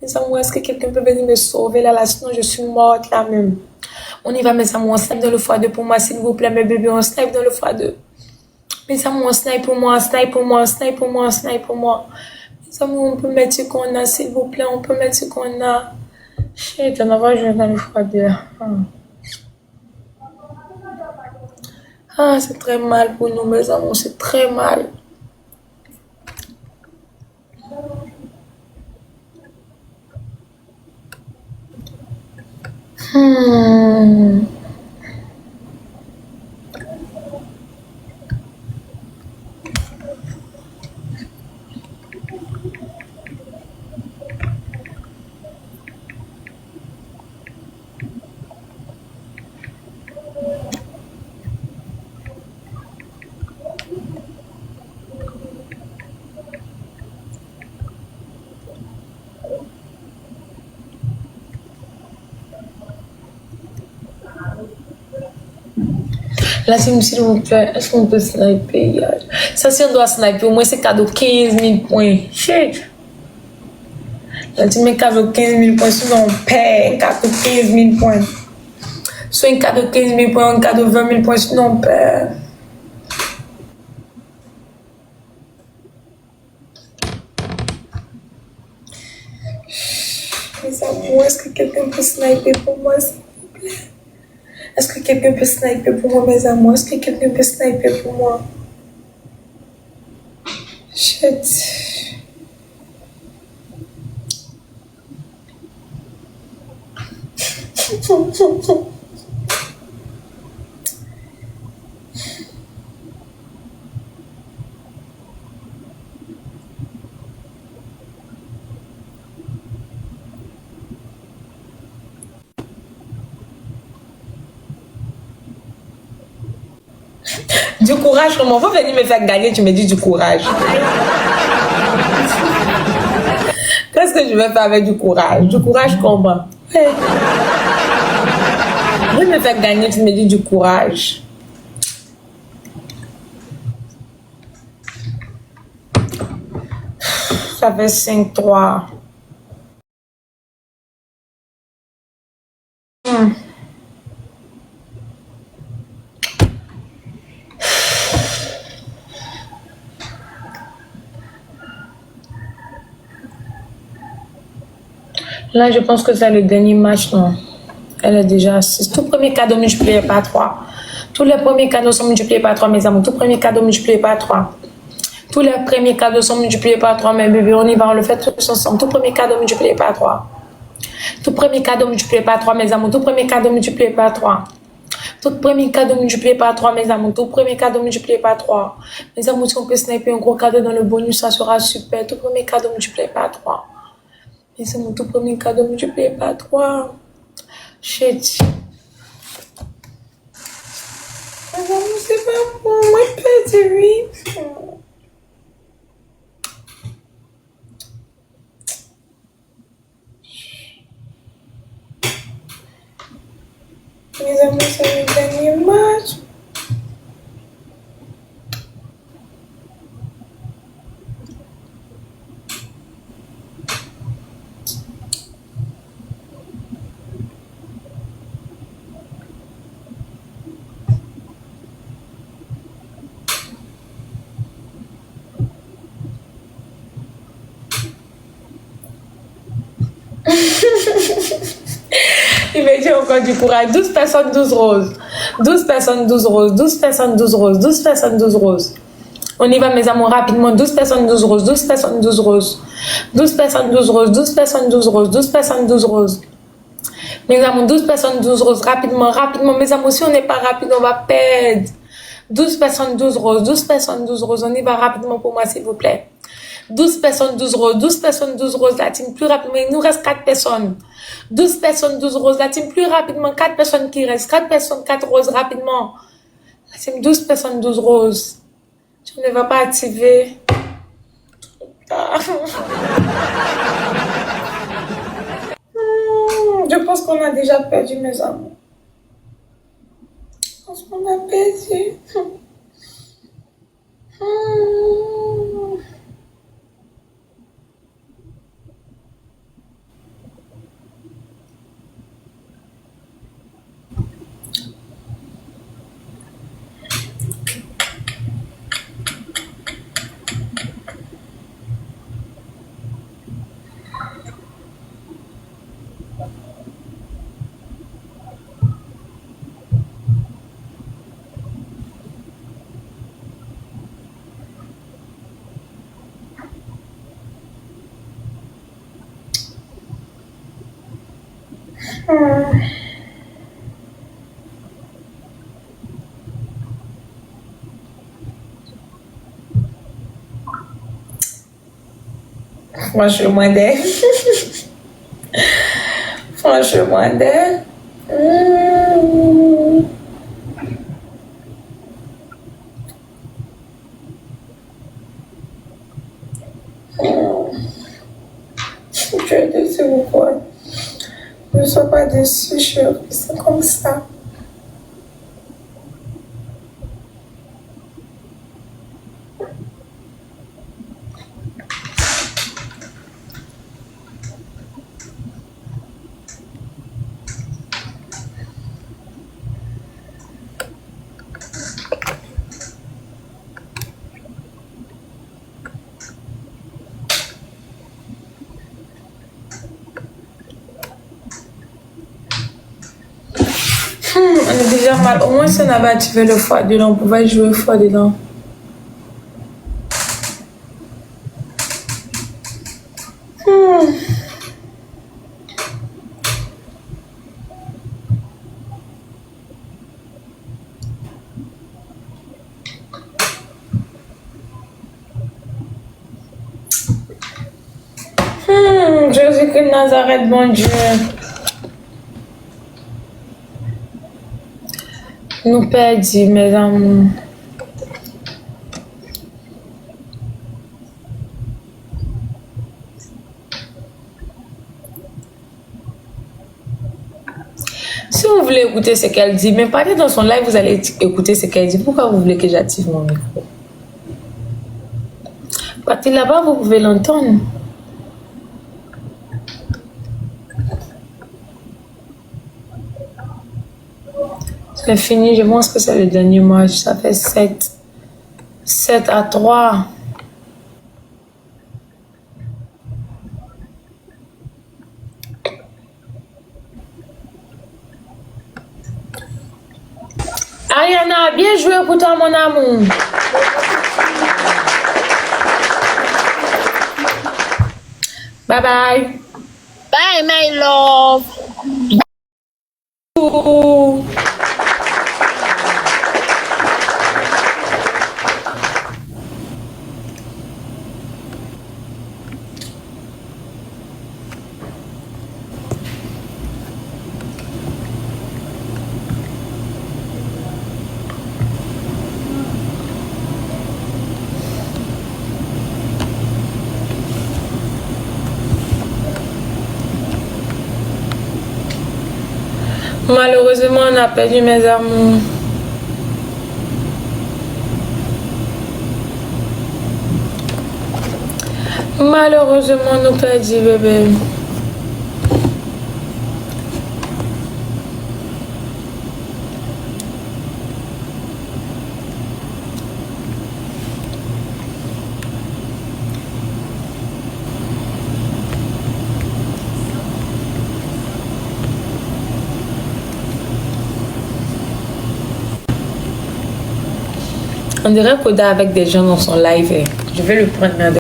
[SPEAKER 1] Mes amours, est-ce que quelqu'un peut venir me sauver là, sinon je suis morte là même. On y va, mes amours, on snipe dans le x2 pour moi, s'il vous plaît, mes bébés, on snipe dans le x2. Mes amours, on snipe pour moi, snipe pour moi, snipe pour moi, snipe pour moi. Mes amours, on peut mettre ce qu'on a, s'il vous plaît, on peut mettre ce qu'on a. Shit, on va jouer dans le x2. Ah, c'est très mal pour nous, mes amours, c'est très mal. La team, s'il vous plaît, est-ce qu'on peut sniper? Ça, si on doit sniper, au moins c'est cadeau 15 000 points. Shit. La team est cadeau 15 000 points, sinon on perd. Cadeau 15 000 points. Soit un cadeau 15 000 points, un cadeau 20 000 points, sinon on perd. Mes amours, est-ce que quelqu'un peut sniper pour moi, s'il vous plaît? Est-ce que quelqu'un peut sniper pour moi, mes amours? Est-ce que quelqu'un peut sniper pour moi? Shit. Du courage, comment faut venir me faire gagner, tu me dis du courage. Qu'est-ce que je vais faire avec du courage? Du courage comment? Ouais. Viens me faire gagner, tu me dis du courage. Ça fait 5-3. Là, je pense que c'est le dernier match, non? Elle est déjà à 6. Tout premier cadeau multiplié par 3. Tous les premiers cadeaux sont multipliés par 3, mes amours. Tout premier cadeau multiplié par 3. Tous les premiers cadeaux sont multipliés par 3, mes bébés. On y va, on le fait tous ensemble. Tout premier cadeau multiplié par 3. Tout premier cadeau multiplié par 3, mes amours. Tout premier cadeau multiplié par 3. Tout premier cadeau multiplié par 3, mes amours. Tout premier cadeau multiplié par 3. Mes amours, si on peut sniper un gros cadeau dans le bonus, ça sera super. Tout premier cadeau multiplié par 3. Mes amours, tout premier cadeau multiplié par 3. Shit. Mes amours, c'est pas bon. Moi, petit, oui. Mes amours, c'est le dernier match. Il m'a dit encore du courage. 12 personnes, 12 roses. 12 personnes, 12 roses. 12 personnes, 12 roses. 12 personnes, 12 roses. On y va, mes amours, rapidement. 12 personnes, 12 roses. 12 personnes, 12 roses. 12 personnes, 12 roses. 12 personnes, 12 roses. 12 personnes, 12 roses. Mes amours, 12 personnes, 12 roses. Rapidement, rapidement. Mes amours, si on n'est pas rapide, on va perdre. 12 personnes, 12 roses. 12 personnes, 12 roses. On y va rapidement pour moi, s'il vous plaît. 12 personnes, 12 roses. 12 personnes, 12 roses. La team plus rapidement. Il nous reste 4 personnes. 12 personnes, 12 roses. La team plus rapidement. 4 personnes qui restent. 4 personnes, 4 roses rapidement. La team 12 personnes, 12 roses. Tu ne vas pas activer. Je pense qu'on a déjà perdu, mes amours. Je pense qu'on a perdu. Franchement, des. Franchement, des. Je suis déçue ou quoi? Je ne sois pas déçue, chérie. C'est comme ça. On est déjà mal. Au moins, si on avait activé le foie dedans, on pouvait jouer le foie dedans. Jésus-Christ de Nazareth, bon Dieu. Nous perdons, mes amours. Si vous voulez écouter ce qu'elle dit, mais partez dans son live, vous allez écouter ce qu'elle dit. Pourquoi vous voulez que j'active mon micro? Partez là-bas, vous pouvez l'entendre. C'est fini, je pense que c'est le dernier match. Ça fait 7-3. vais jouer pour toi, mon amour. Bye bye.
[SPEAKER 2] Bye, my love.
[SPEAKER 1] Ouh. Malheureusement, on a perdu mes amours. Malheureusement, nous perdons, bébé. On dirait Koda avec des gens dans son live. Je vais le prendre.